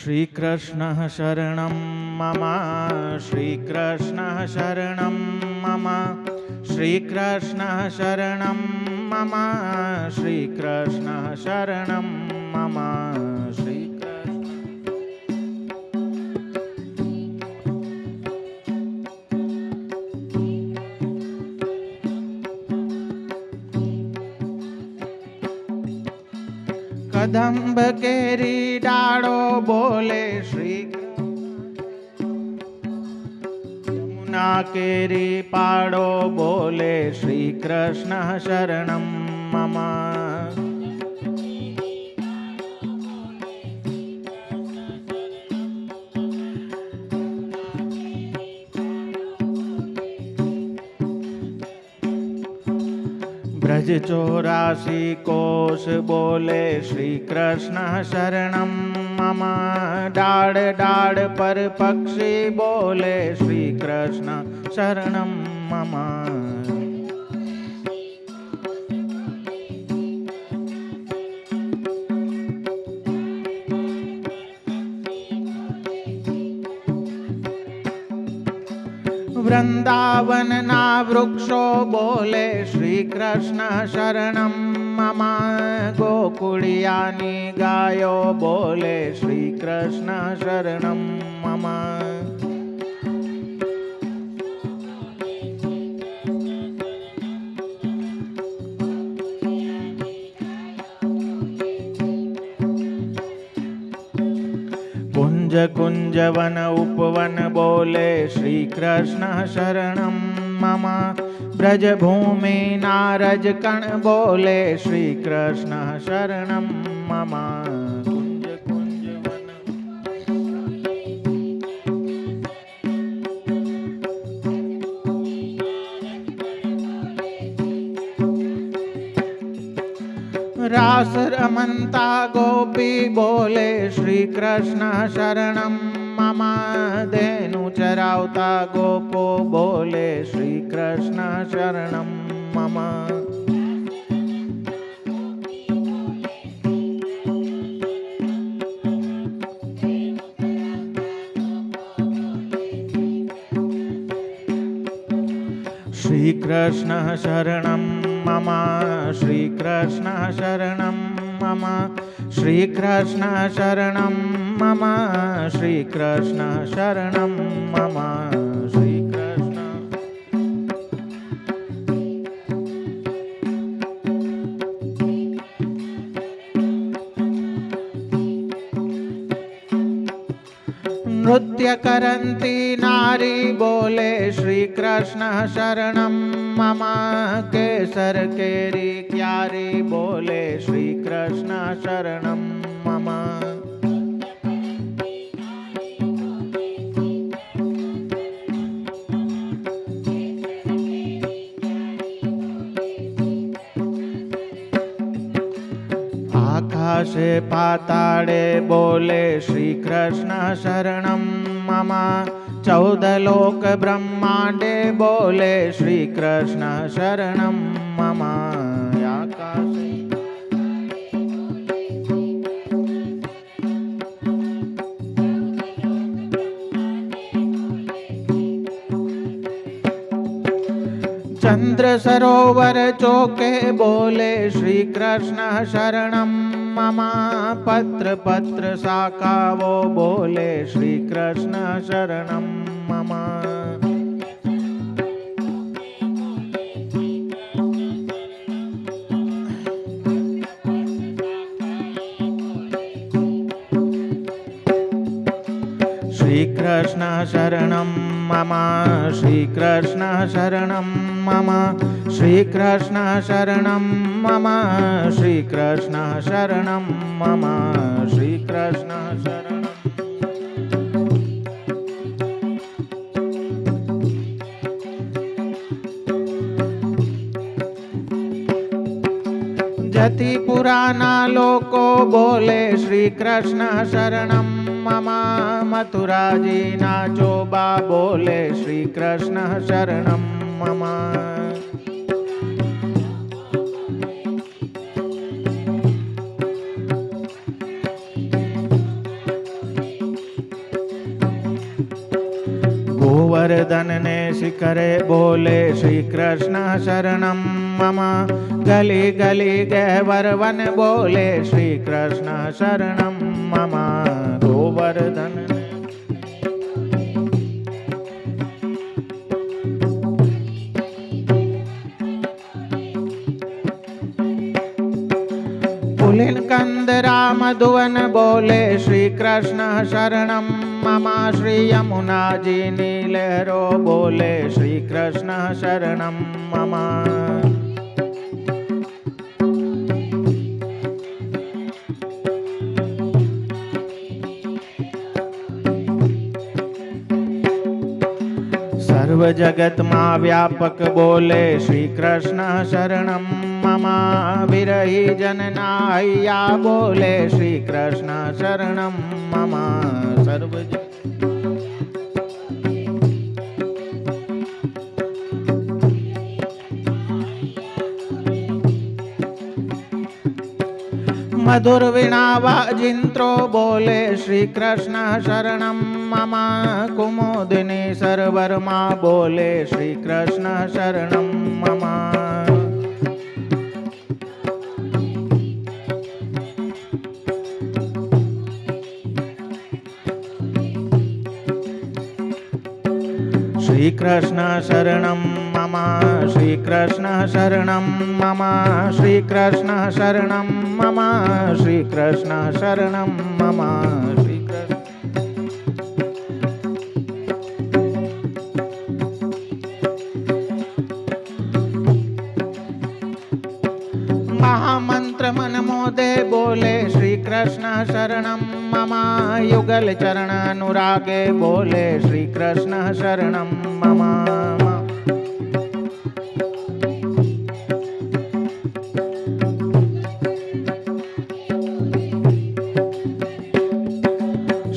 श्रीकृष्णः शरणं मम श्रीकृष्णः शरणं मम श्रीकृष्णः शरणं मम श्रीकृष्णः शरणं मम कदम्ब केरी डाळो बोले श्री यमुना केरी पाड़ो बोले श्री कृष्ण शरणं मम ब्रज 84 कोश बोले श्री कृष्ण शरणं मम डाड़ डाड़ पर पक्षी बोले श्री कृष्ण शरणं मम वृंदावन ना वृक्षो बोले श्री कृष्ण शरणं मम गोकुळियानी गायो बोले श्री कृष्ण शरणं मम कुंज कुंज वन उपवन बोले श्री कृष्ण शरणं मम ब्रज भूमि नारज कण बोले श्री कृष्ण शरणं मम कुंज कुंज वन रास रमन्ता गोपी बोले श्री कृष्ण शरणं मम धेनु चरावता गोपो बोले श्री कृष्ण शरणं मम श्री कृष्ण शरणं मम श्री कृष्ण शरणं मम श्री कृष्ण शरणं मम श्री कृष्ण शरणं मम श्री कृष्ण नृत्य करन्ती नारी बोले श्री कृष्ण शरणं मम केसर केरी क्यारी बोले श्री कृष्ण शरणं मम आकाशे पाताळे बोले श्री कृष्ण शरणं मम 14 लोक ब्रह्मांडे बोले श्री कृष्ण शरणं मम आकाशे चंद्र सरोवर चौके बोले श्री कृष्ण शरणं मम पत्र पत्र शाखावो बोले श्री कृष्ण शरणं मम श्री कृष्ण शरणं मम श्री कृष्ण शरणं मम श्री कृष्ण शरणं मम श्री कृष्ण शरणं मम श्री कृष्ण शरणं जति पुराना लोको बोले श्री कृष्ण शरणं मम मथुरा जी नाचोबा बोले श्री कृष्ण शरणं मम गोवर्धन ने शिखरे बोले श्री कृष्ण शरणम मम। गली गली गहवर वन बोले श्री कृष्ण शरणम मम। गोवर्धन पुलिन कंदरा मधुवन बोले श्री कृष्ण शरणम मम। श्री यमुना जी नीलहरो बोले श्री कृष्ण शरणम मम। सर्व जगत मा व्यापक बोले श्री कृष्ण शरणम मम। विरही जननाया बोले श्री कृष्ण शरणम मम। सर्व मधुर वीणा वाजिंत्रो बोले श्री कृष्ण शरणम मम। कुमुदिनी सरवर्मा बोले श्री कृष्ण शरणम मम। श्री कृष्ण शरणम मम। श्री कृष्ण शरणम मम। श्री कृष्ण शरणम मम। श्री कृष्ण शरणम मम। श्री कृष्ण महामंत्र मन मोदे बोले श्री कृष्ण शरणम मम। युगल चरण अनुरागे बोले श्री कृष्ण शरणम मम।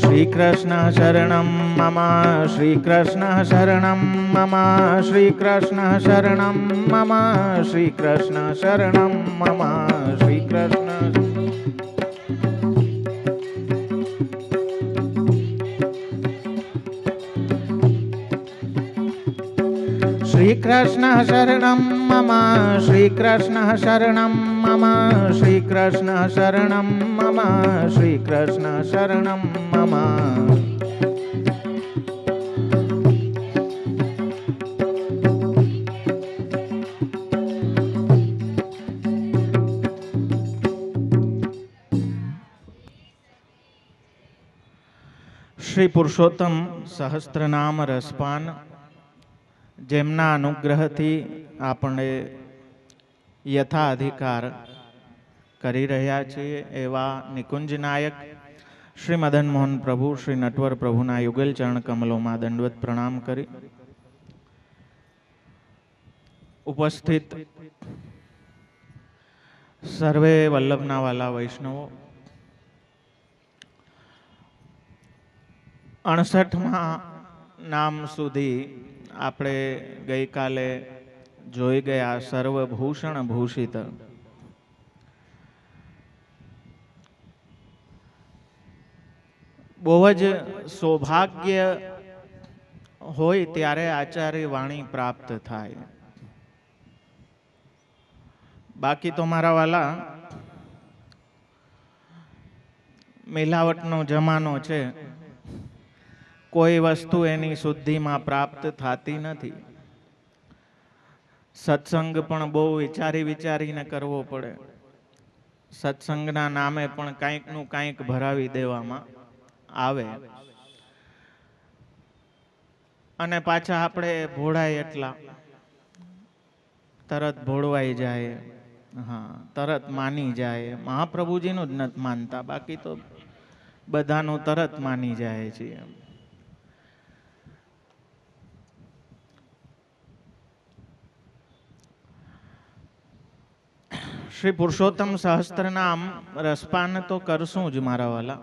श्री कृष्ण शरणम मम। श्री कृष्ण शरणम मम। श्री कृष्ण शरणम मम। श्री कृष्ण शरणम मम। श्री कृष्ण श्री कृष्ण शरणम मम। श्री कृष्ण शरणम मम। श्री कृष्ण शरणम मम। श्री कृष्ण शरणम मम। श्री पुरुषोत्तम सहस्त्रनाम रसपान જેમના અનુગ્રહથી આપણે યથા અધિકાર કરી રહ્યા છીએ એવા નિકુંજ નાયક શ્રી મદન મોહન પ્રભુ શ્રી નટવર પ્રભુના યુગલ ચરણ કમલોમાં દંડવત પ્રણામ કરી ઉપસ્થિત સર્વે વલ્લભના વાલા વૈષ્ણવો 68મા નામ સુધી આપણે ગઈકાલે જોઈ ગયા સર્વભૂષણ ભૂષિત બહુ જ સૌભાગ્ય હોય ત્યારે આચાર્ય વાણી પ્રાપ્ત થાય. બાકી તો મારા વાલા મિલાવટનો જમાનો છે. કોઈ વસ્તુ એની શુદ્ધિમાં પ્રાપ્ત થતી નથી. સત્સંગ પણ બહુ વિચારી વિચારીને કરવો પડે. સત્સંગના નામે પણ કાંઈકનું કાંઈક ભરાવી દેવામાં આવે અને પાછા આપણે ભોળાય એટલા તરત ભોળવાઈ જાય. હા, તરત માની જાય. મહાપ્રભુજીનું જ નથી માનતા, બાકી તો બધાનું તરત માની જાય છે. શ્રી પુરુષોત્તમ સહસ્ત્રનામ રસપાન તો કરશું જ મારા વાલા,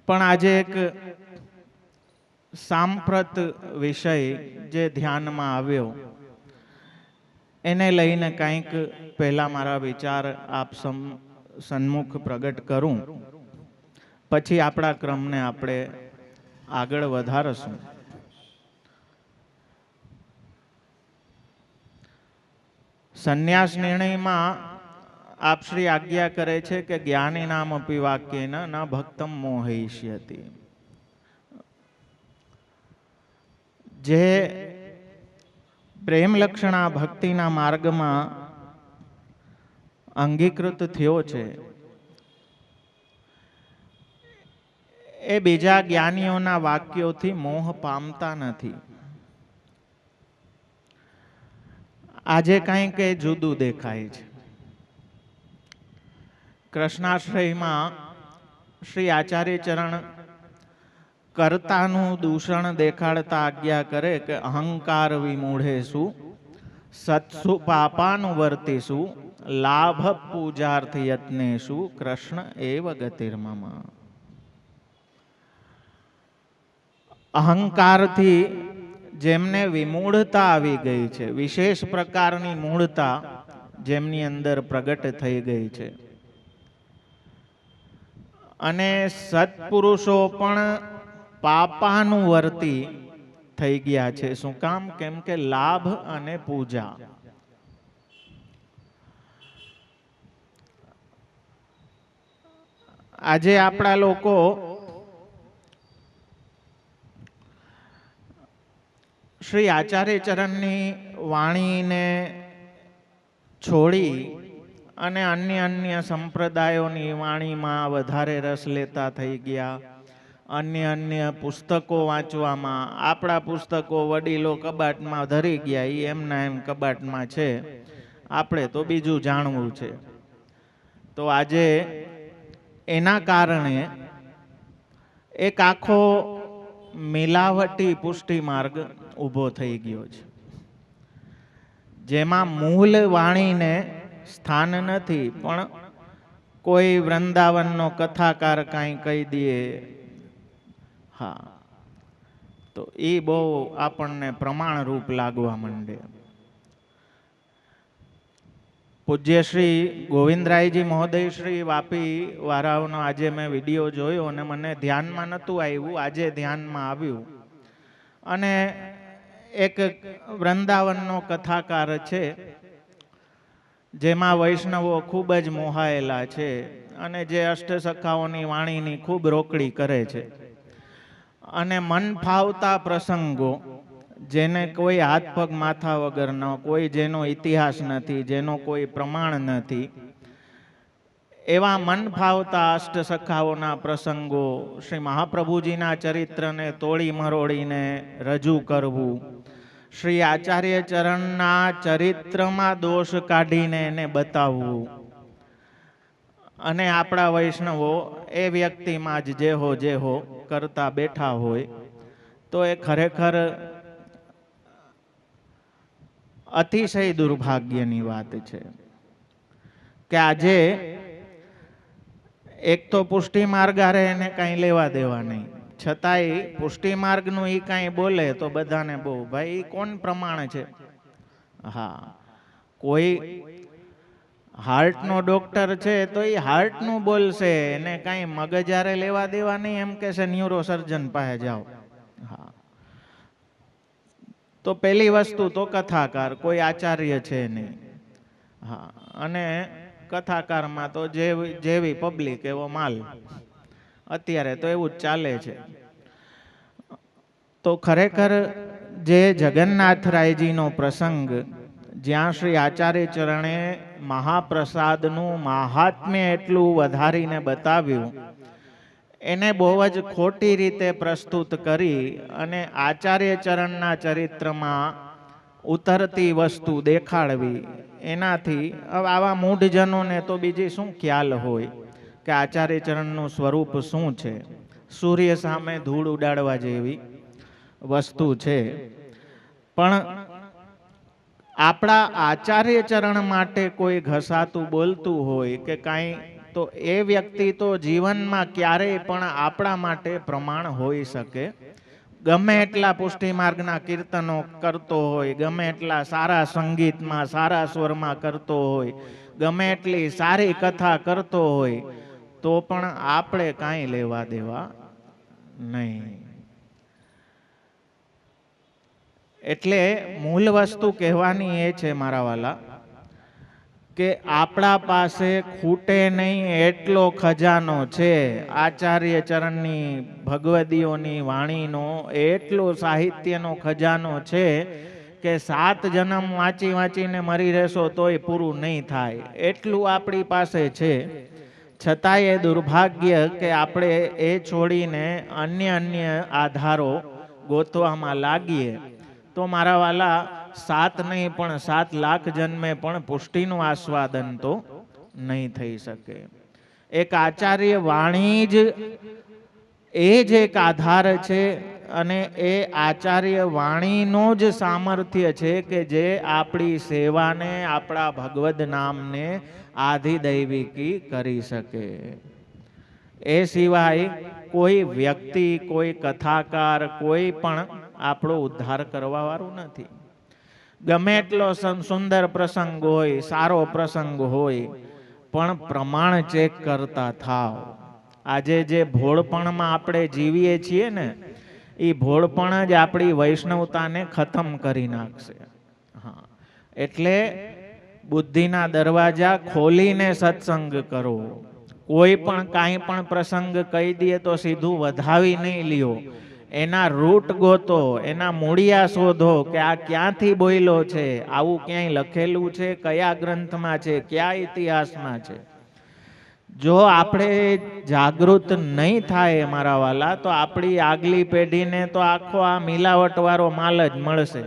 પણ આજે એક સાંપ્રત વિષય જે ધ્યાનમાં આવ્યો એને લઈને કંઈક પહેલા મારા વિચાર આપ સન્મુખ પ્રગટ કરું, પછી આપણા ક્રમને આપણે આગળ વધારશું. સંન્યાસ નિર્ણયમાં આપ શ્રી આજ્ઞા કરે છે કે જ્ઞાની નામ અપી વાક્યેન ન ભક્તમ મોહયિષ્યતિ. જે પ્રેમ લક્ષણા ભક્તિના માર્ગમાં અંગીકૃત થયો છે એ બીજા જ્ઞાનીઓના વાક્યોથી મોહ પામતા નથી. આજે કંઈક એ જુદું દેખાય છે. કૃષ્ણાશ્રયમાં શ્રી આચાર્ય ચરણ કર્તાનું દૂષણ દેખાડતા આજ્ઞા કરે કે અહંકાર વિમૂઢેસુ સત્સુ પાપાનુવર્તિસુ લાભ પૂજાર્થ યત્નેશુ કૃષ્ણ એવ ગતિર્મમ. અહંકારથી જેમને વિમૂઢતા આવી ગઈ છે, વિશેષ પ્રકારની મૂઢતા જેમની અંદર પ્રગટ થઈ ગઈ છે, અને સત્પુરુષો પણ પાપાનુવર્તી થઈ ગયા છે. શું કામ? કેમ કે લાભ અને પૂજા. આજે આપણા લોકો શ્રી આચાર્ય ચરણની વાણીને છોડી અને અન્ય સંપ્રદાયોની વાણીમાં વધારે રસ લેતા થઈ ગયા. અન્ય પુસ્તકો વાંચવામાં આપણા પુસ્તકો વડીલો કબાટમાં ધરી ગયા, એ એમના એમ કબાટમાં છે, આપણે તો બીજું જાણવું છે. તો આજે એના કારણે એક આખો મિલાવટી પુષ્ટિ માર્ગ ઊભો થઈ ગયો છે, જેમાં મૂળ વાણીને સ્થાન નથી, પણ કોઈ વૃંદાવનનો કથાકાર કાંઈ કહી દે, હા, તો એ બહુ આપણને પ્રમાણરૂપ લાગવા માંડે. પૂજ્ય શ્રી ગોવિંદરાયજી મહોદય શ્રી વાપી વારાઓનો આજે મેં વિડીયો જોયો અને મને ધ્યાનમાં નહોતું આવ્યું, આજે ધ્યાનમાં આવ્યું. અને એક વૃંદાવનનો કથાકાર છે, જેમાં વૈષ્ણવો ખૂબ જ મોહાયેલા છે અને જે અષ્ટસખાઓની વાણીની ખૂબ રોકડી કરે છે, અને મન ફાવતા પ્રસંગો, જેને કોઈ હાથ પગ માથા વગરનો, કોઈ જેનો ઇતિહાસ નથી, જેનો કોઈ પ્રમાણ નથી, એવા મન ફાવતા અષ્ટસખાઓના પ્રસંગો શ્રી મહાપ્રભુજીના ચરિત્રને તોડી મરોડીને રજૂ કરવું, શ્રી આચાર્ય ચરણના ચરિત્રમાં દોષ કાઢીને એને બતાવવું, અને આપણા વૈષ્ણવો એ વ્યક્તિમાં જ જેહો કરતા બેઠા હોય, તો એ ખરેખર અતિશય દુર્ભાગ્યની વાત છે કે આજે એક તો પુષ્ટિ માર્ગ હારે એને કાંઈ લેવા દેવા નહીં, છતાંય પુષ્ટિ માર્ગનું એ કાંઈ બોલે તો બધાને બહુ, ભાઈ કોણ પ્રમાણ છે? હા, કોઈ હાર્ટનો ડોક્ટર છે તો એ હાર્ટનું બોલશે, એને કાંઈ મગજારે લેવા દેવા નહીં, એમ કે છે ન્યુરો સર્જન પાસે જાઓ. હા, તો પહેલી વસ્તુ તો કથાકાર કોઈ આચાર્ય છે નહીં. હા, અને કથાકારમાં તો જેવી પબ્લિક એવો માલ, અત્યારે તો એવું જ ચાલે છે. તો ખરેખર જે જગન્નાથરાયજીનો પ્રસંગ, જ્યાં શ્રી આચાર્ય ચરણે મહાપ્રસાદનું મહાત્મ્ય એટલું વધારીને બતાવ્યું, એને બહુ જ ખોટી રીતે પ્રસ્તુત કરી અને આચાર્ય ચરણના ચરિત્રમાં ઉતરતી વસ્તુ દેખાડવી, એનાથી આવા મૂઢજનોને તો બીજી શું ખ્યાલ હોય કે આચાર્ય ચરણનું સ્વરૂપ શું છે? સૂર્ય સામે ધૂળ ઉડાડવા જેવી વસ્તુ છે. પણ આપણા આચાર્ય ચરણ માટે કોઈ ઘસાતું બોલતું હોય કે કાંઈ, તો એ વ્યક્તિ તો જીવનમાં ક્યારેય પણ આપણા માટે પ્રમાણ હોઈ શકે. ગમે એટલા પુષ્ટિ માર્ગના કીર્તનો કરતો હોય, ગમે એટલા સારા સંગીતમાં સારા સ્વરમાં કરતો હોય, ગમે એટલી સારી કથા કરતો હોય, તો પણ આપણે કાંઈ લેવા દેવા નહીં. એટલે મૂળ વસ્તુ કહેવાની એ છે મારા વાલા કે આપણા પાસે ખૂટે નહીં એટલો ખજાનો છે. આચાર્ય ચરણની ભગવદીઓની વાણીનો એટલો સાહિત્યનો ખજાનો છે કે 7 જન્મ વાંચી વાંચીને મરી રહેશો તોય પૂરું નહીં થાય એટલું આપણી પાસે છે. છતાંય એ દુર્ભાગ્ય કે આપણે એ છોડીને અન્ય આધારો ગોતવામાં લાગીએ તો મારા વાલા 7 નહીં પણ 7 લાખ જન્મે પણ પુષ્ટિનું આસ્વાદન તો નહીં થઈ શકે. એક આચાર્ય વાણી જ એ જ એક આધાર છે અને એ આચાર્ય વાણીનો જ સામર્થ્ય છે કે જે આપણી સેવાને, આપણા ભગવદ નામને આધિદૈવિકી કરી શકે. એ સિવાય કોઈ વ્યક્તિ, કોઈ કથાકાર, કોઈ પણ આપણો ઉદ્ધાર કરવા વાળું નથી. ગમે એટલો સુંદર પ્રસંગ હોય, સારો પ્રસંગ હોય, પણ પ્રમાણ ચેક કરતા થાવ. આજે જે ભોળપણમાં આપણે જીવીએ છીએ ને, એ ભોળપણ જ આપણી વૈષ્ણવતાને ખતમ કરી નાખશે. હા, એટલે બુદ્ધિના દરવાજા ખોલીને સત્સંગ કરો. કોઈ પણ કાંઈ પણ પ્રસંગ કહી દે તો સીધું વધાવી નહીં લ્યો. એના રૂટ ગોતો, એના મૂળિયા શોધો કે આ ક્યાંથી બોલ્યો છે, આવું ક્યાંય લખેલું છે, કયા ગ્રંથમાં છે, કયા ઇતિહાસમાં છે. જો આપણે જાગૃત નહીં થાય મારા વાલા તો આપણી આગલી પેઢીને તો આખો આ મિલાવટવાળો માલ જ મળશે.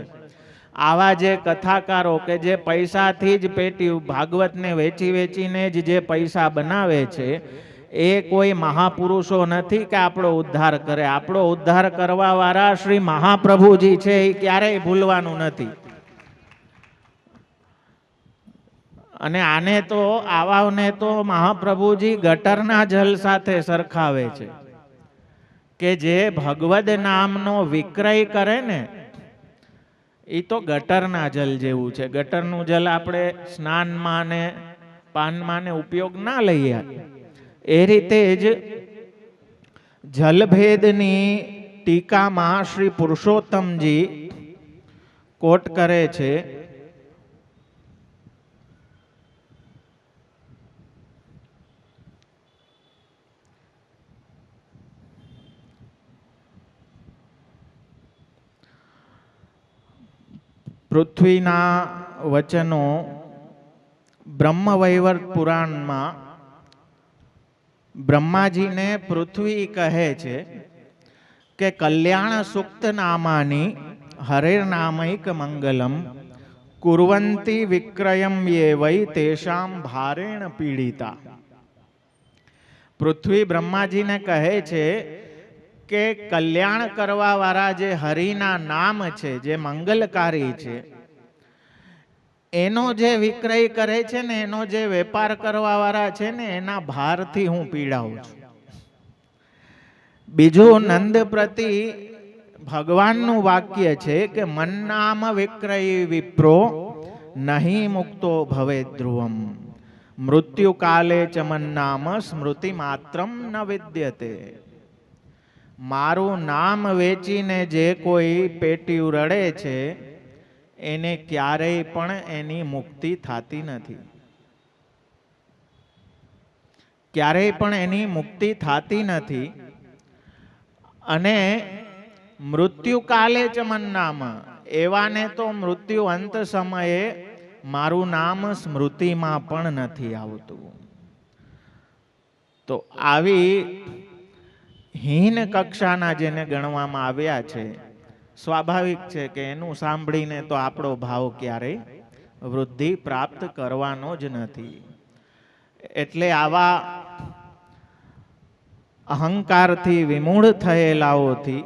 આવા જે કથાકારો કે જે પૈસાથી જ પેટ્યું ભાગવતને વેચી વેચીને જ જે પૈસા બનાવે છે, એ કોઈ મહાપુરુષો નથી કે આપણો ઉદ્ધાર કરે. આપણો ઉદ્ધાર કરવા વાળા શ્રી મહાપ્રભુજી છે, એ ક્યારેય ભૂલવાનું નથી. અને આને તો આવાને તો મહાપ્રભુજી ગટરના જલ સાથે સરખાવે છે કે જે ભગવદ નામનો વિક્રય કરે ને, એ તો ગટરના જલ જેવું છે. ગટરનું જલ આપણે સ્નાનમાં ને પાનમાં ને ઉપયોગ ના લઈએ. એ રીતે જ જલભેદની ટીકામાં શ્રી પુરુષોત્તમજી કોટ કરે છે પૃથ્વીના વચનો બ્રહ્મવૈવર્ત પુરાણમાં બ્રહ્માજીને પૃથ્વી કહે છે કે કલ્યાણ સુક્ત નામાની હરેર નામૈક મંગલમ કુર્વંતી વિક્રયમ યે વૈ તેષામ ભારેણ પીડિતા. પૃથ્વી બ્રહ્માજીને કહે છે કે કલ્યાણ કરવા વાળા જે હરિના નામ છે, જે મંગલકારી છે, એનો જે વિક્રય કરે છે ને, એનો જે વેપાર કરવા વાળા છે ને, એના ભારથી હું પીડાઉં છું. બીજું નંદ પ્રતિ ભગવાનનું વાક્ય છે કે મન નામ વિક્રય વિપ્રો નહીં મુક્તો ભવે ધ્રુવમ મૃત્યુ કાલે ચ મન નામ સ્મૃતિ માત્રમ ન વિદ્યતે. મારું નામ વેચીને જે કોઈ પેટીયું રડે છે એને ક્યારેય પણ એની મુક્તિ થતી નથી. ક્યારેય પણ એની મુક્તિ થતી નથી. અને મૃત્યુ કાલે ચ મન નામ, એવાને તો મૃત્યુ અંત સમયે મારું નામ સ્મૃતિમાં પણ નથી આવતું. તો આવી હીન કક્ષાના જેને ગણવામાં આવ્યા છે, સ્વાભાવિક છે કે એનું સાંભળીને તો આપણો ભાવ ક્યારેય વૃદ્ધિ પ્રાપ્ત કરવાનો જ નથી. એટલે આવા અહંકારથી વિમૂઢ થયેલાઓથી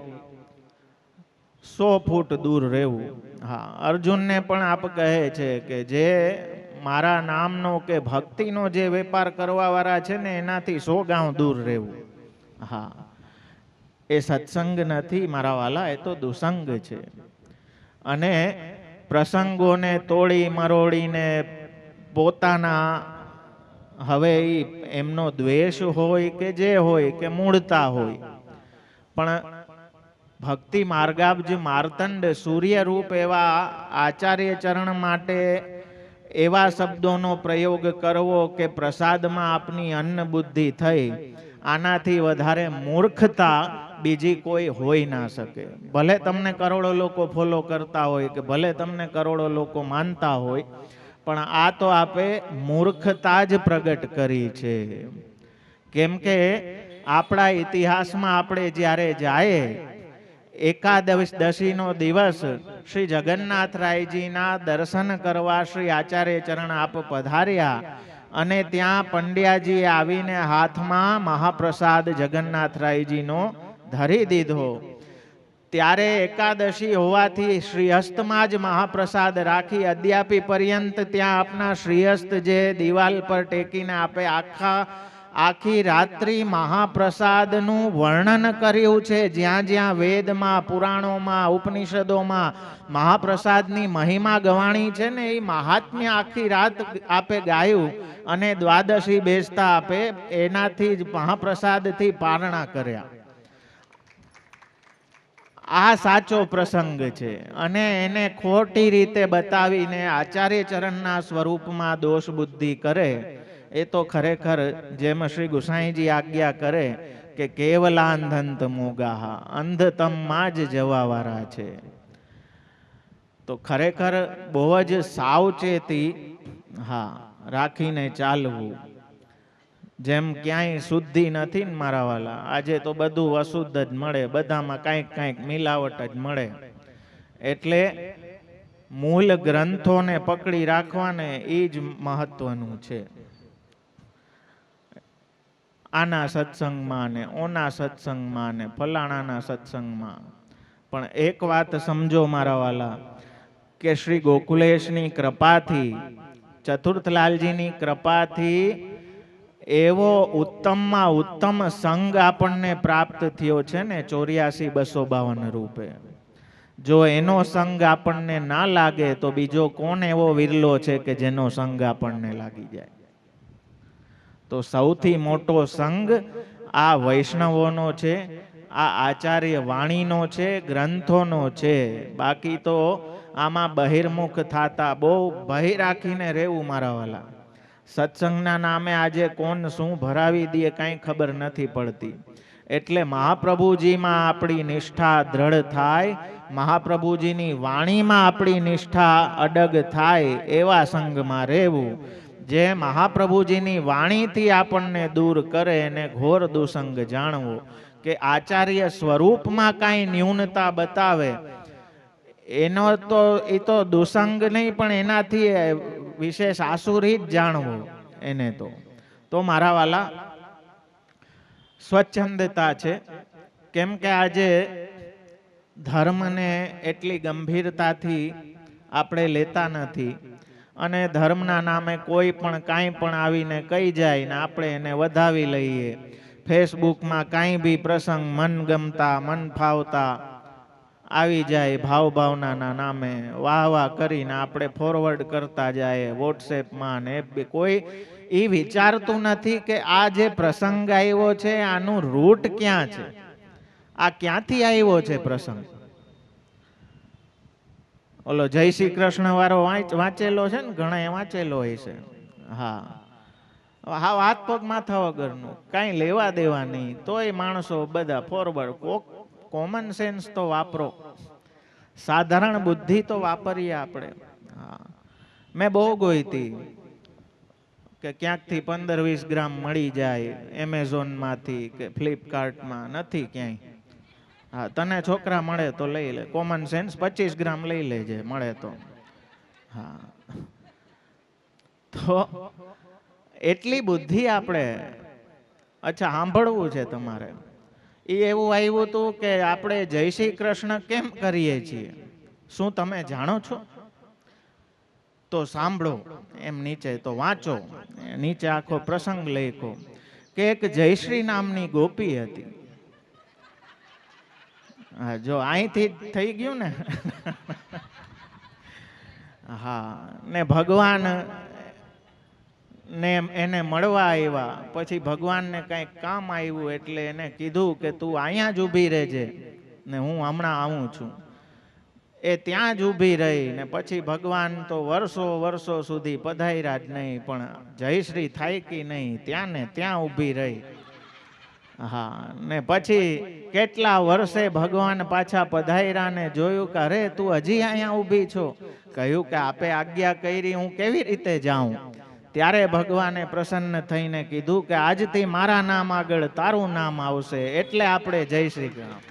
100 ફૂટ દૂર રહેવું. હા, અર્જુનને પણ આપ કહે છે કે જે મારા નામનો કે ભક્તિનો જે વેપાર કરવા વાળા છે ને, એનાથી 100 ગાંવ દૂર રહેવું. હા, એ સત્સંગ નથી મારા વાલા, એ તો દુસંગ છે. અને પ્રસંગોને તોડી મરોડીને પોતાના, હવે એમનો દ્વેષ હોય કે જે હોય કે મૂળતા હોય, પણ ભક્તિ માર્ગાબ્જ માર્તંડ સૂર્યરૂપ એવા આચાર્ય ચરણ માટે એવા શબ્દોનો પ્રયોગ કરવો કે પ્રસાદમાં આપની અન્ન બુદ્ધિ થઈ, આનાથી વધારે મૂર્ખતા બીજી કોઈ હોઈ ના શકે. ભલે તમને કરોડો લોકો ફોલો કરતા હોય કે ભલે તમને કરોડો લોકો માનતા હોય, પણ આ તો આપે મૂર્ખતા જ પ્રગટ કરી છે. કેમ કે આપણા ઇતિહાસમાં આપણે જ્યારે જાય, એકાદશીનો દિવસ શ્રી જગન્નાથરાયજીના દર્શન કરવા શ્રી આચાર્ય ચરણ આપ પધાર્યા અને ત્યાં પંડ્યાજીએ આવીને હાથમાં મહાપ્રસાદ જગન્નાથરાયજીનો ધરી દીધો. ત્યારે એકાદશી હોવાથી શ્રીહસ્તમાં જ મહાપ્રસાદ રાખી અદ્યાપી પર્યંત ત્યાં આપના શ્રીહસ્ત જે દિવાલ પર ટેકીને આપે આખી રાત્રિ મહાપ્રસાદનું વર્ણન કર્યું છે. જ્યાં જ્યાં વેદમાં, પુરાણોમાં, ઉપનિષદોમાં મહાપ્રસાદની મહિમા ગવાણી છે ને, એ મહાત્મ્ય આખી રાત આપે ગાયું અને દ્વાદશી બેસતા આપે એનાથી જ મહાપ્રસાદથી પારણા કર્યા. આ સાચો પ્રસંગ છે અને એને ખોટી રીતે બતાવીને આચાર્ય ચરણના સ્વરૂપમાં દોષ બુદ્ધિ કરે, એ તો ખરેખર જેમ શ્રી ગુસાઈજી આજ્ઞા કરે કે કેવલાંધંત મોગાહા, અંધતમમાં જ જવાવાળા છે. તો ખરેખર બહુ જ સાવચેતી રાખીને ચાલવું. જેમ ક્યાંય શુદ્ધિ નથી ને મારા વાલા, આજે તો બધું અશુદ્ધ જ મળે, બધામાં કાંઈક કાંઈક મિલાવટ જ મળે. એટલે મૂળ ગ્રંથોને પકડી રાખવાને એ જ મહત્વનું છે. આના સત્સંગમાં ને ઓના સત્સંગમાં ને ફલાણાના સત્સંગમાં. પણ એક વાત સમજો મારા વાલા, કે શ્રી ગોકુલેશની કૃપાથી, ચતુર્થલાલજીની કૃપાથી એવો ઉત્તમમાં ઉત્તમ સંગ આપણને પ્રાપ્ત થયો છે ને 84,252 રૂપે. જો એનો સંગ આપણને ના લાગે તો બીજો કોણ એવો વિરલો છે કે જેનો સંગ આપણને લાગી જાય. તો સૌથી મોટો સંગ આ વૈષ્ણવોનો છે, આ આચાર્ય વાણીનો છે, ગ્રંથોનો છે. બાકી તો આમાં બહિર્મુખ થાતા બહુ ભય રાખીને રહેવું મારા વાલા. સત્સંગના નામે આજે કોણ શું ભરાવી દે કાંઈ ખબર નથી પડતી. એટલે મહાપ્રભુજીમાં આપણી નિષ્ઠા દ્રઢ થાય, મહાપ્રભુજીની વાણીમાં આપણી નિષ્ઠા અડગ થાય, એવા સંગમાં રહેવું. જે મહાપ્રભુજીની વાણીથી આપણને દૂર કરે એને ઘોર દુસંગ જાણવો. કે આચાર્ય સ્વરૂપમાં કાંઈ ન્યૂનતા બતાવે એનો તો એ તો દુસંગ નહીં, પણ એનાથી વિશેષ આસુરી જ જાણવો એને. તો મારા વાલા સ્વચ્છંદતા છે. કેમ કે આજે ધર્મને એટલી ગંભીરતાથી આપણે લેતા નથી અને ધર્મના નામે કોઈ પણ કાંઈ પણ આવીને કહી જાય ને આપણે એને વધાવી લઈએ. ફેસબુકમાં કાંઈ બી પ્રસંગ મન ગમતા, મન ફાવતા આવી જાય, ભાવભાવનાના નામે વાહ વાહ કરીને આપણે ફોરવર્ડ કરતા જાય વોટ્સએપમાં ને FB. કોઈ એ વિચારતું નથી કે આ જે પ્રસંગ આવ્યો છે આનું રૂટ ક્યાં છે, આ ક્યાંથી આવ્યો છે પ્રસંગ. ઓલો જય શ્રી કૃષ્ણ વાળો વાંચેલો છે ને, ઘણા વાંચેલો હોય છે. હા વાત પગ માથા વગરનું, કાંઈ લેવા દેવા નહીં, તોય માણસો બધા ફોરવર્ડ. કોમન સેન્સ તો વાપરો, સાધારણ બુદ્ધિ તો વાપરીએ આપણે. મેં બહુ ગોઈતી કે ક્યાંકથી 15-20 ગ્રામ મળી જાય એમેઝોનમાંથી કે ફ્લિપકાર્ટમાં, નથી ક્યાંય. તને છોકરા મળે તો લઈ લે, કોમન સેન્સ 25 ગ્રામ લઈ લેજે મળે તો. તો એટલી બુદ્ધિ આપણે. અચ્છા, સાંભળવું છે તમારે. એ એવું આવ્યું હતું કે આપણે જય શ્રી કૃષ્ણ કેમ કરીએ છીએ, શું તમે જાણો છો? તો સાંભળો, એમ નીચે તો વાંચો. નીચે આખો પ્રસંગ લખ્યો કે એક જયશ્રી નામની ગોપી હતી. જો અહીંથી થઈ ગયું ને. ને ભગવાન ને એને મળવા આવ્યા. પછી ભગવાનને કંઈક કામ આવ્યું એટલે એને કીધું કે તું અહીંયા જ ઊભી રહેજે, ને હું હમણાં આવું છું. એ ત્યાં જ ઊભી રહી ને પછી ભગવાન તો વર્ષો વર્ષો સુધી પધાર્યા જ નહીં, પણ જયશ્રી થાયકી નહીં, ત્યાં ને ત્યાં ઊભી રહી. હા, ને પછી કેટલા વર્ષે ભગવાન પાછા પધાર્યા ને જોયું કે અરે તું હજી અહીંયા ઊભી છો. કહ્યું કે આપે આજ્ઞા કરી, હું કેવી રીતે જાઉં? ત્યારે ભગવાને પ્રસન્ન થઈને કીધું કે આજથી મારા નામ આગળ તારું નામ આવશે, એટલે આપણે જય શ્રી કૃષ્ણ.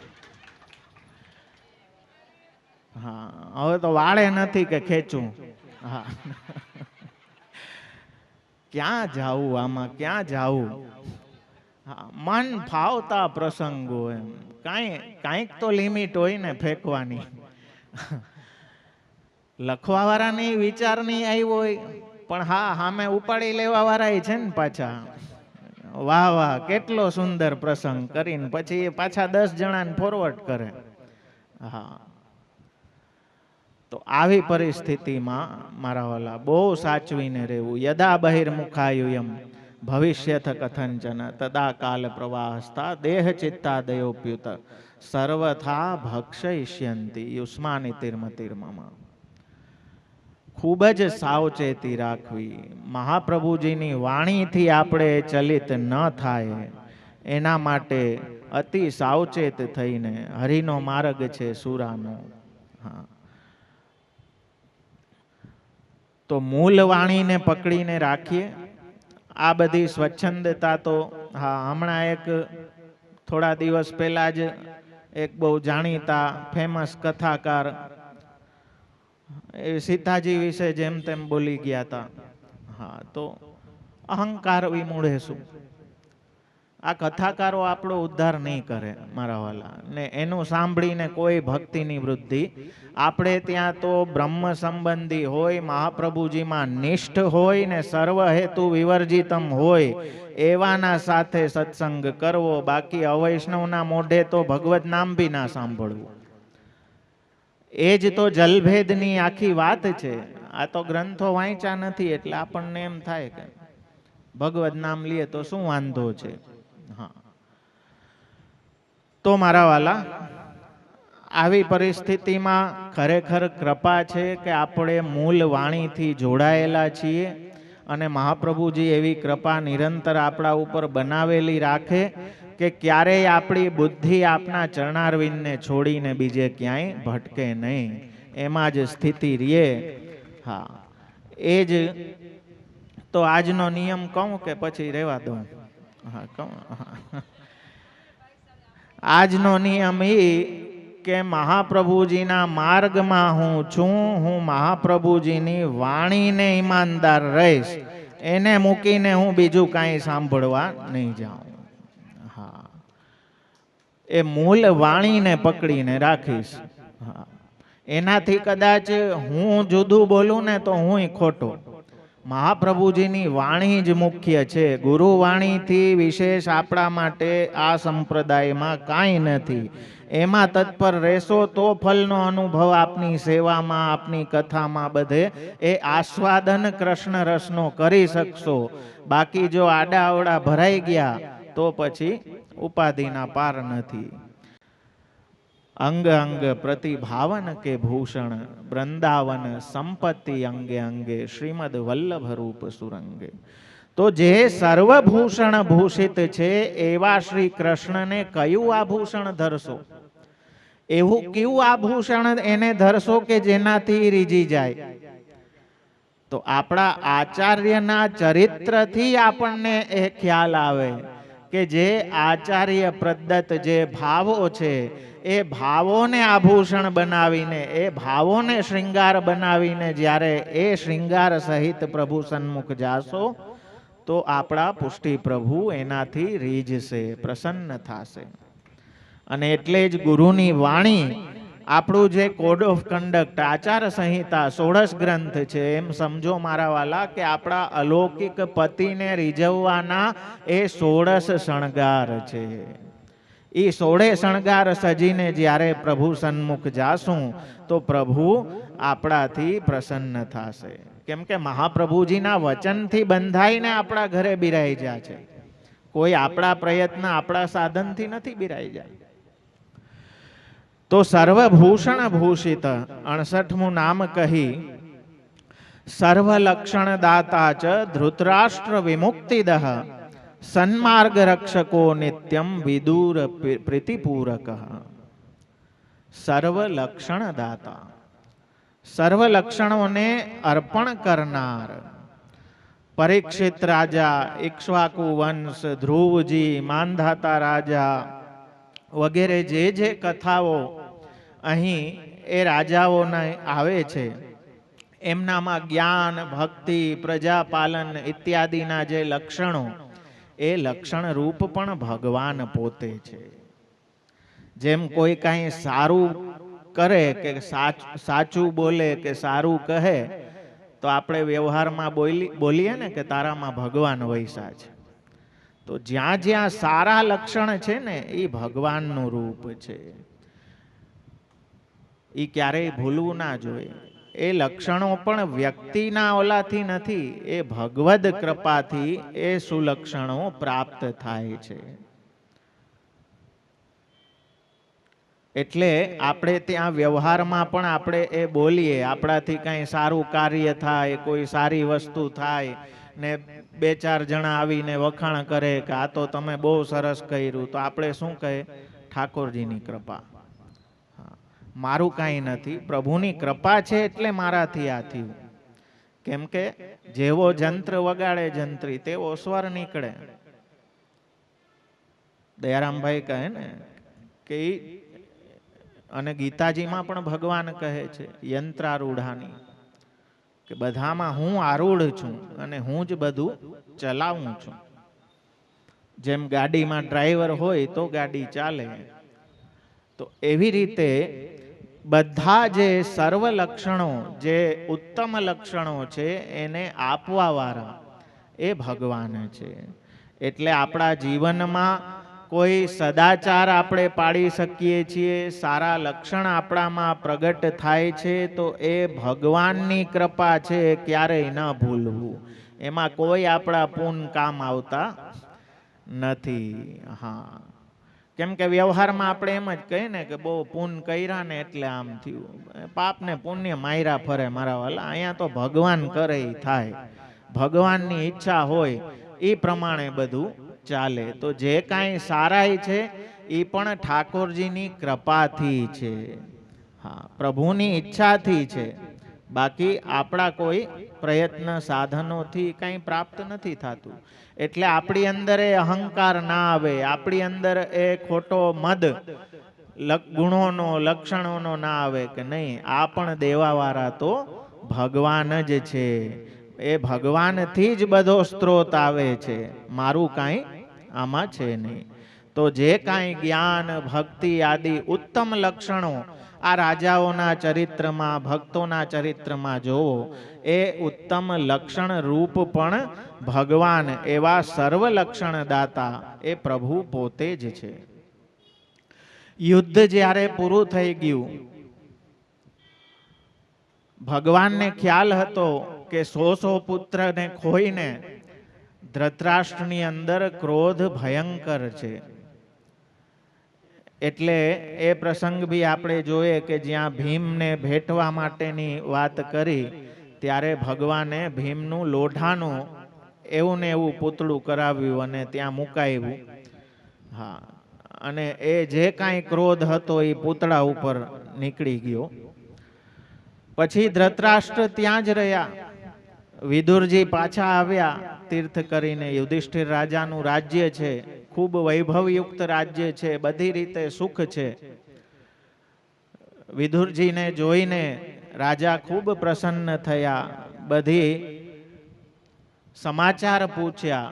હા, હવે તો વાળે નથી કે ખેંચું. હા, ક્યાં જાવું આમાં, ક્યાં જાવું? હા, મન ફાવતા પ્રસંગો એમ કાંઈક તો લિમિટ હોય ને ફેંકવાની. લખવા વાળાની વિચાર નહીં આવ્યો હોય, પણ હા, સામે ઉપાડી લેવા વાળા છે ને પાછા. વાહ વાહ, કેટલો સુંદર પ્રસંગ કરીને પછી પાછા 10 જણાને ફોરવર્ડ કરે. હા, તો આવી પરિસ્થિતિમાં મારા વાલા બહુ સાચવીને રહેવું. યદા બહિર્મુખાયુયમ ભવિષ્યથ કથંચન તદા કાલ પ્રવાહસ્તા દેહ ચિત્તાદયોપ્યુત સર્વથા ભક્ષયિષ્યંતિ યુષ્માનિતિર્મતિર્મમ. ખૂબ જ સાવચેતી રાખવી. મહાપ્રભુજીની વાણીથી આપણે ચલિત ન થાય એના માટે અતિ સાવચેત થઈને હરિનો માર્ગ છે સુરાનો. હા, તો મૂળ વાણીને પકડીને રાખીએ. આ બધી સ્વચ્છંદતા તો હા, હમણાં એક થોડા દિવસ પહેલા જ એક બહુ જાણીતા ફેમસ કથાકાર એ સીતાજી વિશે જેમ તેમ બોલી ગયા હતા. હા, તો અહંકાર વિમૂઢે શું? આ કથાકારો આપણો ઉદ્ધાર નહીં કરે મારા વાલા. ને એનું સાંભળીને કોઈ ભક્તિની વૃદ્ધિ. આપણે ત્યાં તો બ્રહ્મ સંબંધી હોય, મહાપ્રભુજીમાં નિષ્ઠ હોય ને સર્વ હેતુ વિવર્જિતમ હોય એવાના સાથે સત્સંગ કરવો. બાકી અવૈષ્ણવના મોઢે તો ભગવત નામ બી ના સાંભળવું. એ જ તો જલભેદની આખી વાત છે. આ તો ગ્રંથો વાંચ્યા નથી એટલે આપણને એમ થાય કે ભગવત નામ લઈએ તો શું વાંધો છે. હા, તો મારા વાલા, આવી પરિસ્થિતિમાં ખરેખર કૃપા છે કે આપણે મૂળ વાણીથી જોડાયેલા છીએ અને મહાપ્રભુજી એવી કૃપા નિરંતર આપણા ઉપર બનાવેલી રાખે કે ક્યારેય આપણી બુદ્ધિ આપના ચરણારવિંદને છોડીને બીજે ક્યાંય ભટકે નહીં, એમાં જ સ્થિતિ રહે. હા, એ જ તો આજનો નિયમ કહું કે પછી રહેવા દઉં? હા, કહું. આજનો નિયમ એ કે મહાપ્રભુજીના માર્ગમાં હું છું, હું મહાપ્રભુજીની વાણીને ઈમાનદાર રહીશ. એને મૂકીને હું બીજું કાંઈ સાંભળવા નહીં જાઉં. હા, એ મૂળ વાણીને પકડીને રાખીશ. હા, એનાથી કદાચ હું જુદું બોલું ને તો હું ખોટો. મહાપ્રભુજીની વાણી જ મુખ્ય છે. ગુરુ વાણીથી વિશેષ આપણા માટે આ સંપ્રદાયમાં કાંઈ નથી. એમાં તત્પર રહેશો તો ફલનો અનુભવ આપની સેવામાં, આપની કથામાં બધે એ આસ્વાદન કૃષ્ણ રસનો કરી શકશો. બાકી જો આડા અવડા ભરાઈ ગયા તો પછી ઉપાધિના પાર નથી. અંગ અંગ પ્રતિભાવન કે ભૂષણ વૃંદાવન સંપત્તિ અંગે અંગે શ્રીમદ વલ્લભ રૂપ સુરંગે. તો જે સર્વભૂષણ ભૂષિત છે એવા શ્રી કૃષ્ણને કયું આભૂષણ ધરશો? એવું કયું આભૂષણ એને ધરશો કે જેનાથી રીઝી જાય? તો આપણા આચાર્યના ચરિત્રથી આપણને એ ખ્યાલ આવે કે જે આચાર્ય પ્રદત્ત જે ભાવો છે એ ભાવોને આભૂષણ બનાવીને, એ ભાવોને શ્રૃંગાર બનાવીને જ્યારે એ શ્રૃંગાર સહિત પ્રભુ સન્મુખ જાશો તો આપણા પુષ્ટિ પ્રભુ એનાથી રીઝશે, પ્રસન્ન થશે. અને એટલે જ ગુરુની વાણી આપણું જે કોડ ઓફ કન્ડક્ટ, આચાર સંહિતા 16 ગ્રંથ છે, એમ સમજો મારા વાલા કે આપણા અલૌકિક પતિને રીઝવવાના એ 16 શણગાર છે. એ 16 શણગાર સજીને જ્યારે પ્રભુ સન્મુખ જાશું તો પ્રભુ આપણાથી પ્રસન્ન થશે. કેમ કે મહાપ્રભુજીના વચનથી બંધાઈને આપણા ઘરે બિરાઈ જાય છે. કોઈ આપણા પ્રયત્ન, આપણા સાધનથી નથી બિરાઈ જાય. તો સર્વભૂષણ ભૂષિત 68મું નામ કહી સર્વલક્ષણ દાતા ચ ધૃતરાષ્ટ્ર વિમુક્તિદઃ સન્માર્ગ રક્ષકો નિત્યમ વિદુર પ્રીતિપૂરક. સર્વલક્ષણ દાતા, સર્વ લક્ષણોને અર્પણ કરનાર. પરીક્ષિત રાજા, ઇક્ષ્વાકુ વંશ, ધ્રુવજી, માંધાતા રાજા વગેરે જે કથાઓ અહીં એ રાજાઓને આવે છે, એમનામાં જ્ઞાન, ભક્તિ, પ્રજાપાલન ઇત્યાદિના જે લક્ષણો, એ લક્ષણ રૂપ પણ ભગવાન પોતે છે. જેમ કોઈ કાંઈ સારું કરે કે સાચું બોલે કે સારું કહે તો આપણે વ્યવહારમાં બોલીએ ને કે તારામાં ભગવાન વૈસા છે. તો જ્યાં જ્યાં સારા લક્ષણ છે ને એ ભગવાનનું રૂપ છે, એ ક્યારેય ભૂલવું ના જોઈએ. એ લક્ષણો પણ વ્યક્તિના ઓલાથી નથી, એ ભગવદ કૃપાથી એ સુલક્ષણો પ્રાપ્ત થાય છે. એટલે આપણે ત્યાં વ્યવહારમાં પણ આપણે એ બોલીએ, આપણાથી કંઈ સારું કાર્ય થાય, કોઈ સારી વસ્તુ થાય ને બે ચાર જણા આવીને વખાણ કરે કે આ તો તમે બહુ સરસ કર્યું, તો આપણે શું કહે? ઠાકોરજીની કૃપા, મારું કાંઈ નથી, પ્રભુની કૃપા છે એટલે મારાથી આ થયું. કેમ કે જેવો જંત્ર વગાડે જંત્રી તેવો સ્વર નીકળે. દયારામભાઈ કહે ને કે અને ગીતાજીમાં પણ ભગવાન કહે છે યંત્રારૂઢાની, કે બધામાં હું આરૂઢ છું અને હું જ બધું ચલાવું છું. જેમ ગાડીમાં ડ્રાઈવર હોય તો ગાડી ચાલે, તો એવી રીતે બધા જે સર્વ લક્ષણો, જે ઉત્તમ લક્ષણો છે એને આપવા વાળા એ ભગવાન છે. એટલે આપણા જીવનમાં કોઈ સદાચાર આપણે પાડી શકીએ છીએ, સારા લક્ષણ આપણામાં પ્રગટ થાય છે, તો એ ભગવાનની કૃપા છે, ક્યારેય ન ભૂલવું. એમાં કોઈ આપણા પુણ્ય કામ આવતા નથી. હા, કેમ કે વ્યવહારમાં આપણે એમ જ કહીએ ને કે બહુ પુણ્ય કર્યા ને એટલે આમ થયું. પાપ ને પુણ્ય માયરા ફરે મારા વાલા. અહીંયા તો ભગવાન કરે ઈ થાય, ભગવાનની ઈચ્છા હોય એ પ્રમાણે બધું ચાલે. તો જે કાંઈ સારાઈ છે એ પણ ઠાકોરજીની કૃપાથી છે, હા, પ્રભુની ઈચ્છાથી છે. બાકી આપણા કોઈ પ્રયત્ન સાધનોથી કંઈ પ્રાપ્ત નથી થતું. એટલે આપણી અંદર એ અહંકાર ના આવે, આપણી અંદર એ ખોટો મદ ગુણોનો, લક્ષણોનો ના આવે કે નહીં આ પણ દેવાવાળા તો ભગવાન જ છે, એ ભગવાનથી જ બધો સ્ત્રોત આવે છે, મારું કાંઈ આમાં છે નહીં. તો જે કાંઈ જ્ઞાન, ભક્તિ આદિ ઉત્તમ લક્ષણો આ રાજાઓના ચરિત્રમાં, ભક્તોના ચરિત્રમાં જોવો, એ ઉત્તમ લક્ષણ રૂપ પણ ભગવાન, એવા સર્વ લક્ષણ દાતા એ પ્રભુ પોતે જ છે. યુદ્ધ જ્યારે પૂરું થઈ ગયું, ભગવાનને ખ્યાલ હતો કે 100 પુત્રને ખોઈને ધૃતરાષ્ટ્રની અંદર ક્રોધ ભયંકર છે. એટલે એ પ્રસંગ બી આપણે જોઈએ કે જ્યાં ભીમને ભેટવા માટેની વાત કરી ત્યારે ભગવાને ભીમનું લોઢાનું એવું ને એવું પૂતળું કરાવ્યું અને ત્યાં મુકાવ્યું. હા, અને એ જે કાંઈ ક્રોધ હતો એ પૂતળા ઉપર નીકળી ગયો. પછી ધૃતરાષ્ટ્ર ત્યાં જ રહ્યા. વિદુરજી પાછા આવ્યા તીર્થ કરીને. યુધિષ્ઠિર રાજાનું રાજ્ય છે, ખૂબ વૈભવયુક્ત રાજ્ય છે, બધી રીતે સુખ છે. વિદુરજીને જોઈને રાજા ખૂબ પ્રસન્ન થયા, બધી સમાચાર પૂછ્યા.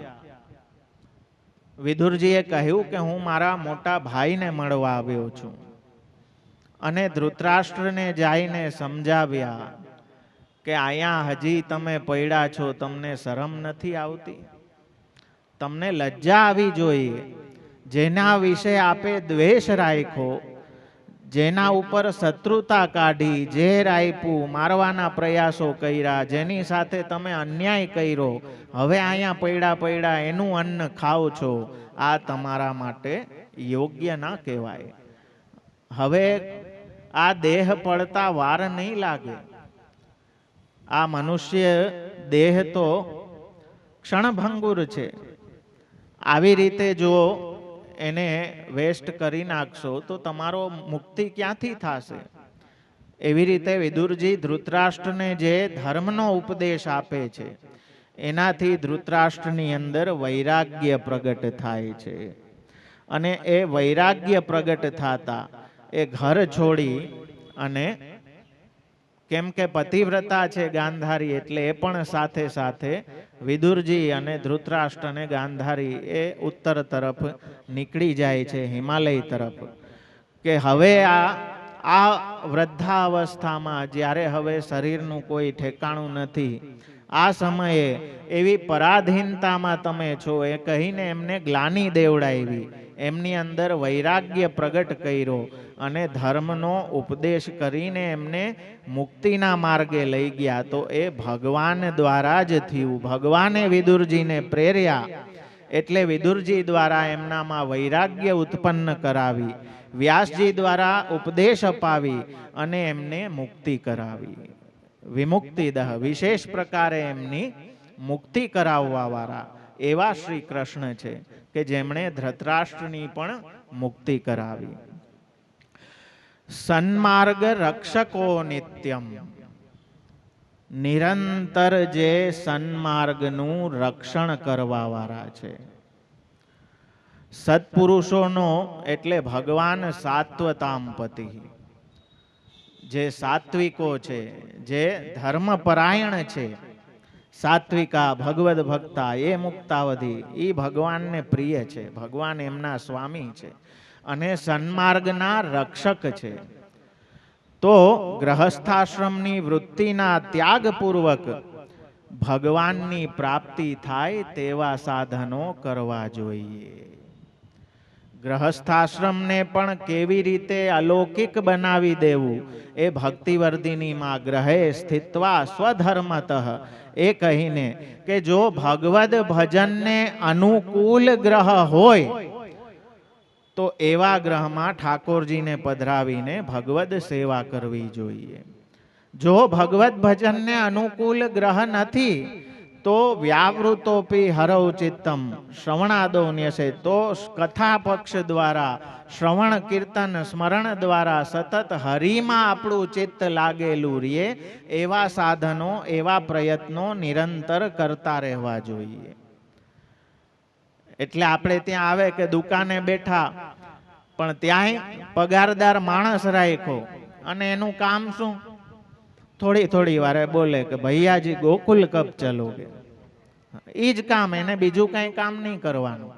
વિદુરજીએ કહ્યું કે હું મારા મોટા ભાઈને મળવા આવ્યો છું, અને ધૃતરાષ્ટ્રને જઈને સમજાવ્યા કે અહીંયા હજી તમે પડ્યા છો, તમને શરમ નથી આવતી? તમને લજ્જા આવી જોઈએ. જેના વિશે આપે દ્વેષ રાખ્યો, જેના ઉપર શત્રુતા કાઢી, ઝેર આપ્યું, મારવાના પ્રયાસો કર્યા, જેની સાથે તમે અન્યાય કર્યો, હવે અહીંયા પડ્યા એનું અન્ન ખાઓ છો, આ તમારા માટે યોગ્ય ના કહેવાય. હવે આ દેહ પડતા વાર નહીં લાગે. આ મનુષ્ય દેહ તો ક્ષણભંગુર છે. આવી રીતે જો એને વેસ્ટ કરી નાખશો તો તમારો મુક્તિ ક્યાંથી થશે? એવી રીતે વિદુરજી ધૃતરાષ્ટ્રને જે ધર્મનો ઉપદેશ આપે છે એનાથી ધૃતરાષ્ટ્રની અંદર વૈરાગ્ય પ્રગટ થાય છે. અને એ વૈરાગ્ય પ્રગટ થતા એ ઘર છોડી, અને કેમ કે પતિવ્રતા છે ગાંધારી, એટલે એ પણ સાથે સાથે વિદુરજી અને ધૃતરાષ્ટ્ર અને ગાંધારી એ ઉત્તર તરફ નીકળી જાય છે, હિમાલય તરફ. કે હવે આ વૃદ્ધાવસ્થામાં જ્યારે હવે શરીરનું કોઈ ઠેકાણું નથી, આ સમયે એવી પરાધીનતામાં તમે છો, એ કહીને એમને ગ્લાનિ દેવડાવી, એમની અંદર વૈરાગ્ય પ્રગટ કર્યો અને ધર્મનો ઉપદેશ કરીને એમને મુક્તિના માર્ગે લઈ ગયા. તો એ ભગવાન દ્વારા જ થયું. ભગવાને વિદુરજીને પ્રેર્યા, એટલે વિદુરજી દ્વારા એમનામાં વૈરાગ્ય ઉત્પન્ન કરાવી, વ્યાસજી દ્વારા ઉપદેશ અપાવી અને એમને મુક્તિ કરાવી. વિમુક્તિદઃ, વિશેષ પ્રકારે એમની મુક્તિ કરાવવા વાળા એવા શ્રી કૃષ્ણ છે કે જેમણે ધૃતરાષ્ટ્રની પણ મુક્તિ કરાવી. સન્માર્ગ રક્ષકો નિત્યમ, નિરંતર જે સન્માર્ગનું રક્ષણ કરવા વાળા છે. સત્પુરુષોનો એટલે ભગવાન સાત્વતાંપતિ, જે સાત્વિકો છે, જે ધર્મપરાયણ છે, સાત્વિકા ભગવદ ભક્તા એ મુક્તાવધિ, એ ભગવાનને પ્રિય છે, ભગવાન એમના સ્વામી છે અને સન્માર્ગના રક્ષક છે. તો ગ્રહસ્થાશ્રમની વૃત્તિના ત્યાગપૂર્વક ભગવાનની પ્રાપ્તિ થાય તેવા સાધનો કરવા જોઈએ. ગ્રહસ્થાશ્રમને પણ કેવી રીતે અલૌકિક બનાવી દેવું એ ભક્તિવર્ધિનીમાં ગ્રહે સ્થિત્વા સ્વધર્મતઃ એ કહીને કે જો ભગવદ ભજનને અનુકૂળ ગ્રહ હોય તો એવા ગ્રહમાં ઠાકોરજીને પધરાવીને ભગવદ સેવા કરવી જોઈએ. જો ભગવદ ભજનને અનુકૂળ ગ્રહ નથી તો વ્યાવૃતોપી હરૌ ચિત્તમ શ્રવણાદો ન્યસે, તો કથા પક્ષ દ્વારા, શ્રવણ કીર્તન સ્મરણ દ્વારા સતત હરિમાં આપણું ચિત્ત લાગેલું રહીએ એવા સાધનો, એવા પ્રયત્નો નિરંતર કરતા રહેવા જોઈએ. એટલે આપણે ત્યાં આવે કે દુકાને બેઠા પણ ત્યાંય પગારદાર માણસ રાખ્યો અને એનું કામ શું? થોડી થોડી વારે બોલે કે ભૈયાજી ગોકુલ કબ ચલોગે. એ જ કામ, એને બીજું કઈ કામ નહીં કરવાનું.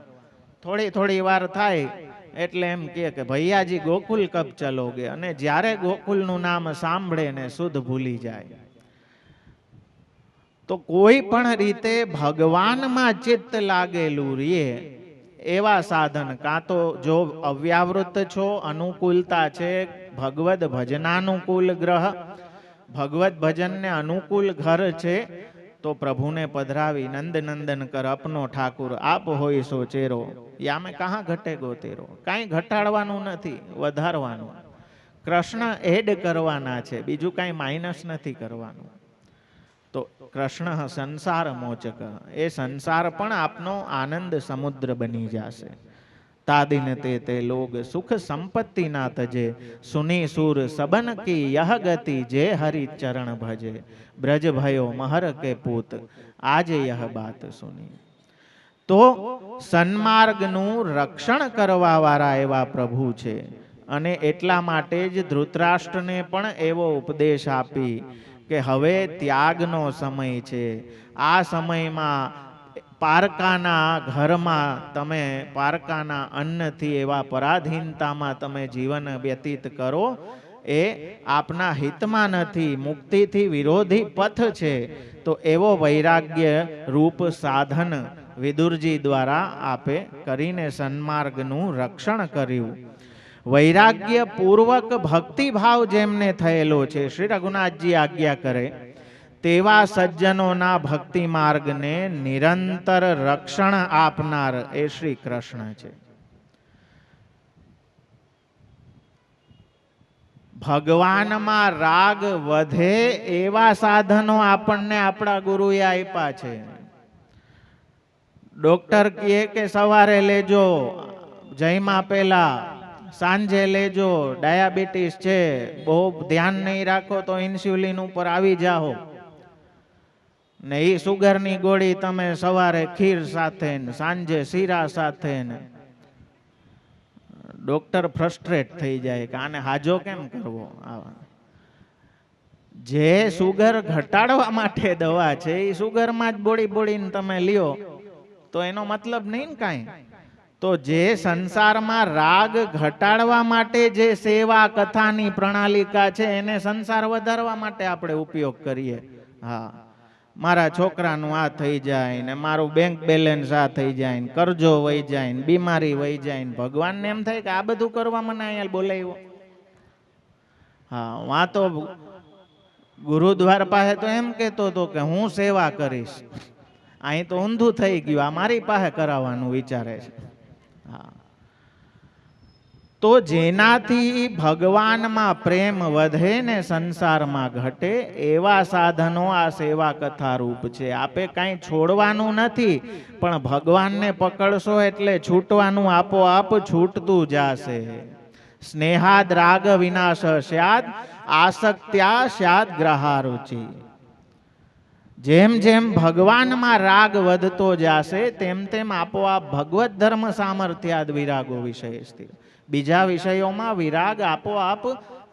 થોડી થોડી વાર થાય એટલે એમ કે ભૈયાજી ગોકુલ કબ ચલોગે, અને જ્યારે ગોકુલનું નામ સાંભળે ને શુદ્ધ ભૂલી જાય. તો કોઈ પણ રીતે ભગવાનમાં ચિત્ત લાગેલું રહીએ એવા સાધન, કાં તો જો અવ્યાવૃત છો, અનુકૂળતા છે, ભગવદ ભજનાનુકૂળ ગ્રહ, ભગવત ભજનને અનુકૂળ ઘર છે, તો પ્રભુને પધરાવી નંદ નંદન કર અપનો ઠાકુર આપ હોય સો ચેરો, યામે કહા ઘટે ગો તેરો. કાંઈ ઘટાડવાનું નથી, વધારવાનું. કૃષ્ણ એડ કરવાના છે, બીજું કાંઈ માઇનસ નથી કરવાનું. તો કૃષ્ણ સંસાર મોચક, એ સંસાર પણ આપનો આનંદ સમુદ્ર બની જશે. તાદિન તે લોગ સુખ સંપત્તિ ના તજે, સુની સુર સબન કી યહ ગતિ, જે હરિ ચરણ ભજે, બ્રજ ભયો મહર કે પૂત, આજે યહ બાત સુની. તો સન્માર્ગનું રક્ષણ કરવા વાળા એવા પ્રભુ છે, અને એટલા માટે જ ધૃતરાષ્ટ્રને પણ એવો ઉપદેશ આપી કે હવે ત્યાગનો સમય છે. આ સમયમાં પારકાના ઘરમાં તમે પારકાના અન્નથી એવા પરાધીનતામાં તમે જીવન વ્યતીત કરો એ આપના હિતમાં નથી, મુક્તિથી વિરોધી પથ છે. તો એવો વૈરાગ્ય રૂપ સાધન વિદુરજી દ્વારા આપે કરીને સન્માર્ગનું રક્ષણ કર્યું. વૈરાગ્ય પૂર્વક ભક્તિભાવ જેમને થયેલો છે, શ્રી રઘુનાથજી આજ્ઞા કરે તેવા સજ્જનોના ભક્તિ માર્ગને નિરંતર રક્ષણ આપનાર એ શ્રી કૃષ્ણ છે. ભગવાનમાં રાગ વધે એવા સાધનો આપણને આપણા ગુરુએ આપ્યા છે. ડોક્ટર કહે કે સવારે લેજો, જઈમાં પહેલા, સાંજે લેજો, ડાયાબિટીસ છે, બહુ ધ્યાન નહીં રાખો તો ઇન્સ્યુલિન ઉપર આવી જાઓ ને એ સુગરની ગોળી તમે સવારે ખીર સાથે ને સાંજે શીરા સાથે ને. ડોક્ટર ફ્રસ્ટ્રેટ થઈ જાય કે આને હાજો કેમ કરવો. જે સુગર ઘટાડવા માટે દવા છે એ સુગરમાં જ બોડીને તમે લ્યો તો એનો મતલબ નહીં ને કાંઈ. તો જે સંસારમાં રાગ ઘટાડવા માટે જે સેવા કથાની પ્રણાલિકા છે એને સંસાર વધારવા માટે આપણે ઉપયોગ કરીએ. હા, મારા છોકરાનું આ થઈ જાય ને, મારું બેંક બેલેન્સ આ થઈ જાય ને, કરજો વહી જાય ને, બીમારી વહી જાય ને. ભગવાનને એમ થાય કે આ બધું કરવા મને અહીંયા બોલાવ્યો. હા, વાં તો ગુરુદ્વાર પાસે તો એમ કહેતો હતો કે હું સેવા કરીશ. અહીં તો ઊંધું થઈ ગયું, આ મારી પાસે કરાવવાનું વિચારે છે. હા, તો જેનાથી ભગવાનમાં પ્રેમ વધે ને સંસારમાં ઘટે એવા સાધનો આ સેવા કથા રૂપ છે. આપે કાંઈ છોડવાનું નથી, પણ ભગવાનને પકડશો એટલે છૂટવાનું આપોઆપ છૂટતું જાશે. સ્નેહાદ રાગ વિનાશ સ્યાદ આસક્ત્યા સ્યાદ ગ્રહારુચિ. જેમ જેમ ભગવાનમાં રાગ વધતો જાશે તેમ તેમ આપોઆપ ભગવત ધર્મ સામર્થ્યાદ વિરાગો વિષય સ્થિર. બીજા વિષયોમાં વિરાગ આપોઆપ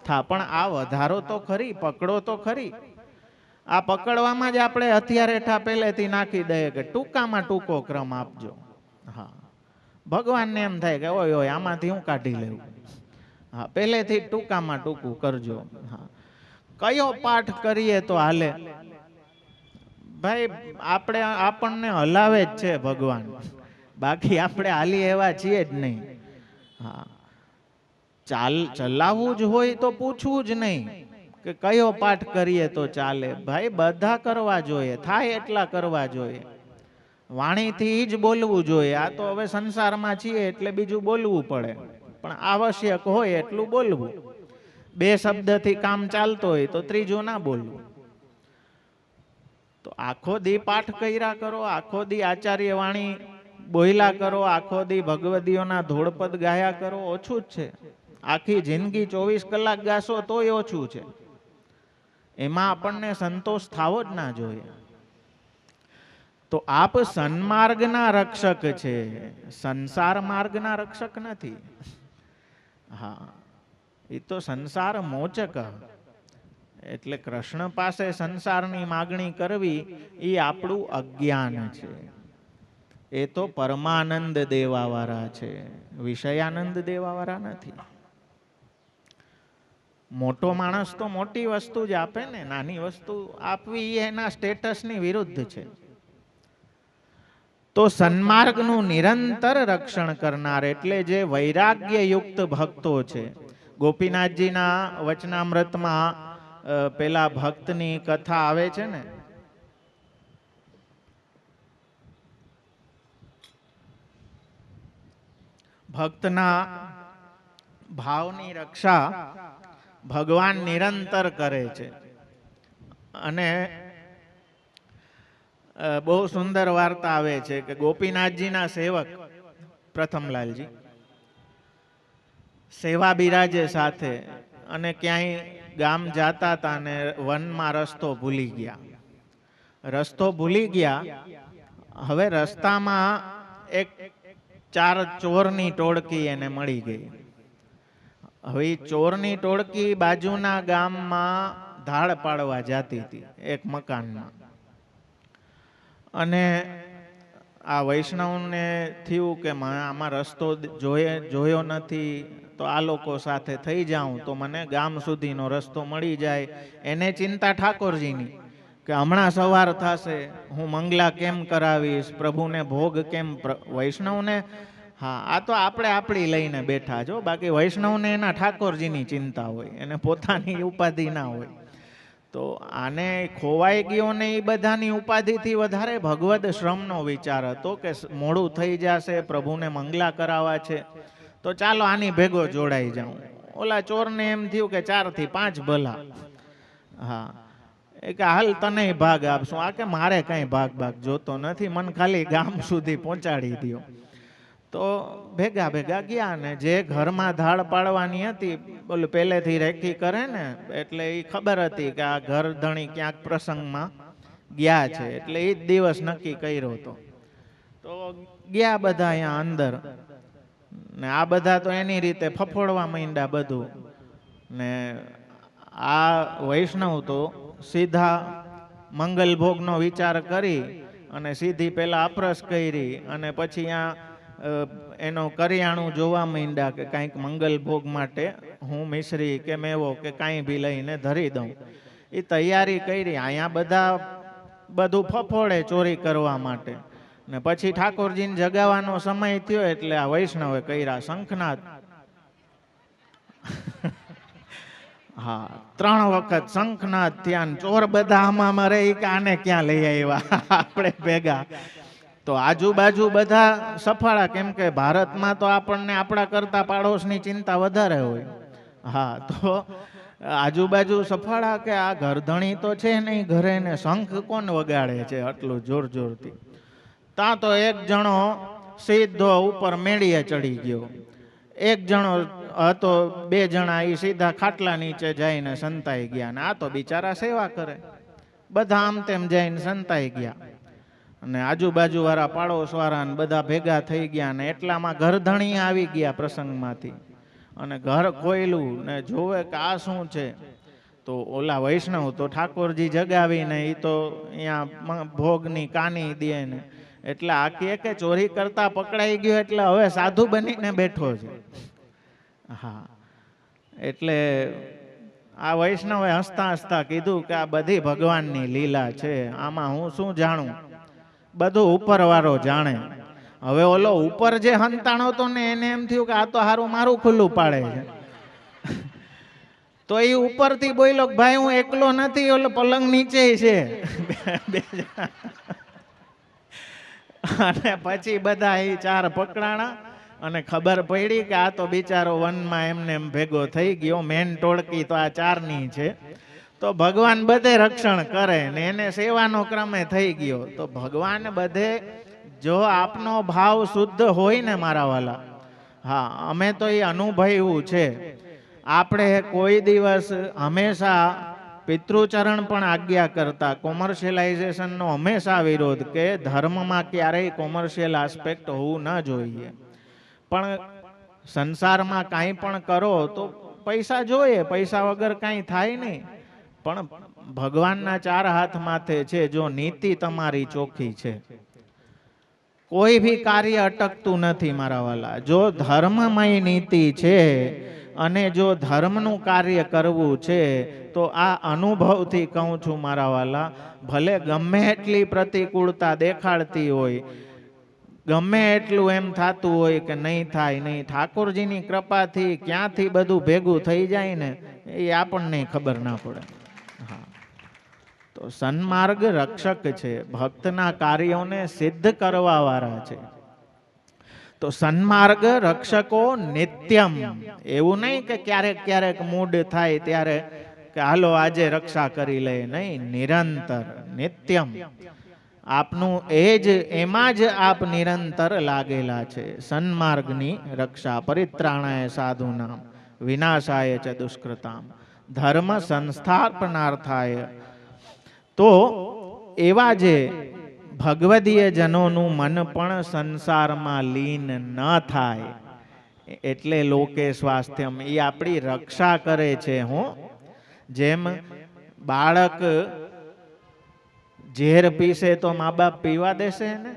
થા. પણ આ વધારો તો ખરી, પકડો તો ખરી. આ પકડવામાં જ આપણે હથિયાર હેઠા પહેલેથી નાખી દઈએ કે ટૂંકામાં ટૂંકો ક્રમ આપજો. હા, ભગવાનને એમ થાય કે ઓય ઓય આમાંથી હું કાઢી લેવું. હા, પહેલેથી ટૂંકામાં ટૂંકું કરજો. હા, કયો પાઠ કરીએ તો હાલે? ભાઈ આપણને હલાવે જ છે ભગવાન, બાકી આપણે હાલી એવા છીએ જ નહીં. હા, ચલાવવું જ હોય તો પૂછવું જ નહીં કે કયો પાઠ કરીએ તો ચાલે. ભાઈ બધા કરવા જોઈએ, થાય એટલા કરવા જોઈએ. વાણીથી જ બોલવું જોઈએ. આ તો હવે સંસારમાં છીએ એટલે બીજું બોલવું પડે, પણ આવશ્યક હોય એટલું બોલવું. બે શબ્દથી કામ ચાલતો હોય તો ત્રીજું ના બોલવું. તો આખો દી પાઠ કર્યા કરો, આખો દી આચાર્ય વાણી બોયલા કરો, આખો દી ભગવદીઓના ધોળપદ ગાયા કરો, ઓછું જ છે. આખી જિંદગી 24 કલાક ગાશો તોય ઓછું છે. એમાં આપણને સંતોષ થવો જ ના જોઈએ. તો આપ સન્માર્ગના રક્ષક છે, સંસાર માર્ગના રક્ષક નથી. હા, એ તો સંસાર મોચક. એટલે કૃષ્ણ પાસે સંસારની માગણી કરવી એ આપણું અજ્ઞાન છે. એ તો પરમાનંદ દેવાવાળા છે, વિષયાનંદ દેવાવાળા નથી. મોટો માણસ તો મોટી વસ્તુ જ આપે ને, નાની વસ્તુ આપવી એના સ્ટેટસની વિરુદ્ધ છે. તો સન્માર્ગનું નિરંતર રક્ષણ કરનાર એટલે જે વૈરાગ્ય યુક્ત ભક્તો છે. ગોપીનાથજીના વચનામૃતમાં પેલા ભક્તની કથા આવે છે ને, ભક્તના ભાવની રક્ષા ભગવાન નિરંતર કરે છે. અને બહુ સુંદર વાર્તા આવે છે કે ગોપીનાથજીના સેવક પ્રથમલાલજી સેવા બિરાજે સાથે અને ક્યાંય ગામ જાતા હતા ને વનમાં રસ્તો ભૂલી ગયા. હવે રસ્તામાં એક 4 ચોરની ટોળકી એને મળી ગઈ. હવે ચોરની ટોળકી બાજુના ગામમાં ધાડ પાડવા જાતી હતી એક મકાનમાં. અને આ વૈષ્ણવને થયું કે આમાં રસ્તો જોયો નથી, તો આ લોકો સાથે થઈ જાઉં તો મને ગામ સુધીનો રસ્તો મળી જાય. એને ચિંતા ઠાકોરજીની કે હમણાં સવાર થશે, હું મંગલા કેમ કરાવીશ, પ્રભુને ભોગ કેમ. વૈષ્ણવને હા, આ તો આપણે આપણી લઈને બેઠા છો, બાકી વૈષ્ણવને એના ઠાકોરજીની ચિંતા હોય, એને પોતાની ઉપાધિ ના હોય. તો આને ખોવાઈ ગયો ને એ બધાની ઉપાધિથી વધારે ભગવદ શ્રમનો વિચાર હતો કે મોડું થઈ જશે, પ્રભુને મંગલા કરાવવા છે, તો ચાલો આની ભેગો જોડાઈ જાઉં. ઓલા ચોરને એમ થયું કે 4 થી 5 ભલા. હા, એ કે હાલ તને ભાગ આપશું. આ કે મારે કઈ ભાગ જોતો નથી, મને ખાલી ગામ સુધી પહોંચાડી દો. તો ભેગા ગયા ને જે ઘરમાં ધાડ પાડવાની હતી, બોલું પહેલેથી રેખી કરે ને, એટલે એ ખબર હતી કે આ ઘર ધણી ક્યાંક પ્રસંગમાં ગયા છે, એટલે એ જ દિવસ નક્કી કર્યો હતો. તો ગયા બધા અહીંયા અંદર ને આ બધા તો એની રીતે ફફોડવા માંડ્યા બધું. ને આ વૈષ્ણવ તો સીધા મંગલ ભોગનો વિચાર કરી અને સીધી પેલા અપરસ કરી અને પછી અહીંયા એનો કરિયાણું જોવા માંડ્યા કે કાંઈક મંગલ ભોગ માટે હું મિશ્રી કે મેવો કે કાંઈ બી લઈને ધરી દઉં. એ તૈયારી કરી. અહીંયા બધા બધું ફફોડે ચોરી કરવા માટે. ને પછી ઠાકોરજીને જગાવવાનો સમય થયો એટલે આ વૈષ્ણવે કર્યા શંખનાદ. હા, 3 વખત શંખનાદ થયા. ચોર બધા આમાં મરે કે આને ક્યાં લઈ આવ્યા આપણે ભેગા. તો આજુબાજુ બધા સફાળા, કેમ કે ભારતમાં તો આપણને આપણા કરતા પાડોશની ચિંતા વધારે હોય. હા, તો આજુબાજુ સફાળા કે આ ઘરધણી તો છે નહીં ઘરે, ને શંખ કોણ વગાડે છે આટલું જોર જોરથી. ત્યાં તો એક જણો સીધો ઉપર મેળીએ ચડી ગયો. એક જણો હતો, 2 જણા એ સીધા ખાટલા નીચે જઈને સંતાઈ ગયા. ને આ તો બિચારા સેવા કરે. બધા આમ તેમ જઈને સંતાઈ ગયા અને આજુબાજુ વાળા પાડોશ વાળા ને બધા ભેગા થઈ ગયા. ને એટલામાં ઘરધણી આવી ગયા પ્રસંગમાંથી અને ઘર ખોયલું ને જોવે કે આ શું છે. તો ઓલા વૈષ્ણવ તો ઠાકોરજી જગાવીને એ તો અહીંયા ભોગની કાની દે ને, એટલે આ કે ચોરી કરતા પકડાઈ ગયો એટલે હવે સાધુ બનીને બેઠો છે. હા, એટલે આ વૈષ્ણવે હસતા હસતા કીધું કે આ બધી ભગવાનની લીલા છે, આમાં હું શું જાણું, બધું ઉપર વાળો જાણે. હવે ઓલો ઉપર જે હંતાણો હતો ને એને એમ થયું કે આ તો હારું મારું ખુલ્લું પાડે છે. તો એ ઉપરથી બોલ્યો કે ભાઈ હું એકલો નથી, ઓલો પલંગ નીચે છે. અને પછી બધા એ 4 પકડાણા અને ખબર પડી કે આ તો બિચારો વનમાં એમને એમ ભેગો થઈ ગયો. મેન ટોળકી તો આ 4ની છે. તો ભગવાન બધે રક્ષણ કરે ને એને સેવાનો ક્રમે થઈ ગયો. તો ભગવાન બધે, જો આપનો ભાવ શુદ્ધ હોય ને મારા વાલા, હા, અમે તો એ અનુભવ્યું છે. આપણે કોઈ દિવસ હંમેશા પિતૃચરણ પણ આજ્ઞા કરતા, કોમર્શિયલાઇઝેશનનો હંમેશા વિરોધ, કે ધર્મમાં ક્યારેય કોમર્શિયલ આસ્પેક્ટ હોવું ન જોઈએ. પણ સંસારમાં કાંઈ પણ કરો તો પૈસા જોઈએ, પૈસા વગર કાંઈ થાય નહીં. પણ ભગવાનના 4 હાથ માથે છે. જો નીતિ તમારી ચોખ્ખી છે, કોઈ ભી કાર્ય અટકતું નથી મારા વાલા. જો ધર્મમય નીતિ છે અને જો ધર્મનું કાર્ય કરવું છે, તો આ અનુભવથી કહું છું મારા વાલા, ભલે ગમે એટલી પ્રતિકૂળતા દેખાડતી હોય, ગમે એટલું એમ થતું હોય કે નહીં થાય નહીં, ઠાકોરજીની કૃપાથી ક્યાંથી બધું ભેગું થઈ જાય ને એ આપણને ખબર ના પડે. હા, તો સન્માર્ગ રક્ષક છે, ભક્તના કાર્યોને સિદ્ધ કરવા વાળા છે. તો સન્માર્ગ રક્ષકો નિત્યમ, એવું નહીં કે ક્યારેક ક્યારેક મૂડ થાય ત્યારે કે હાલો આજે રક્ષા કરી લે, નહીં, નિરંતર નિત્યમ. આપનું એમાં જ આપ નિરંતર લાગેલા છે. સન્માર્ગની રક્ષા, પરિત્રાણાય સાધુનામ વિનાશાય ચ દુષ્કૃતામ ધર્મ સંસ્થાપનાર્થાય. તો એવા જે ભગવદીય જનોનું મન પણ સંસારમાં લીન ન થાય, એટલે લોકે સ્વાસ્થ્યમ, એ આપણી રક્ષા કરે છે. હું જેમ બાળક ઝેર પીશે તો મા બાપ પીવા દેશે ને?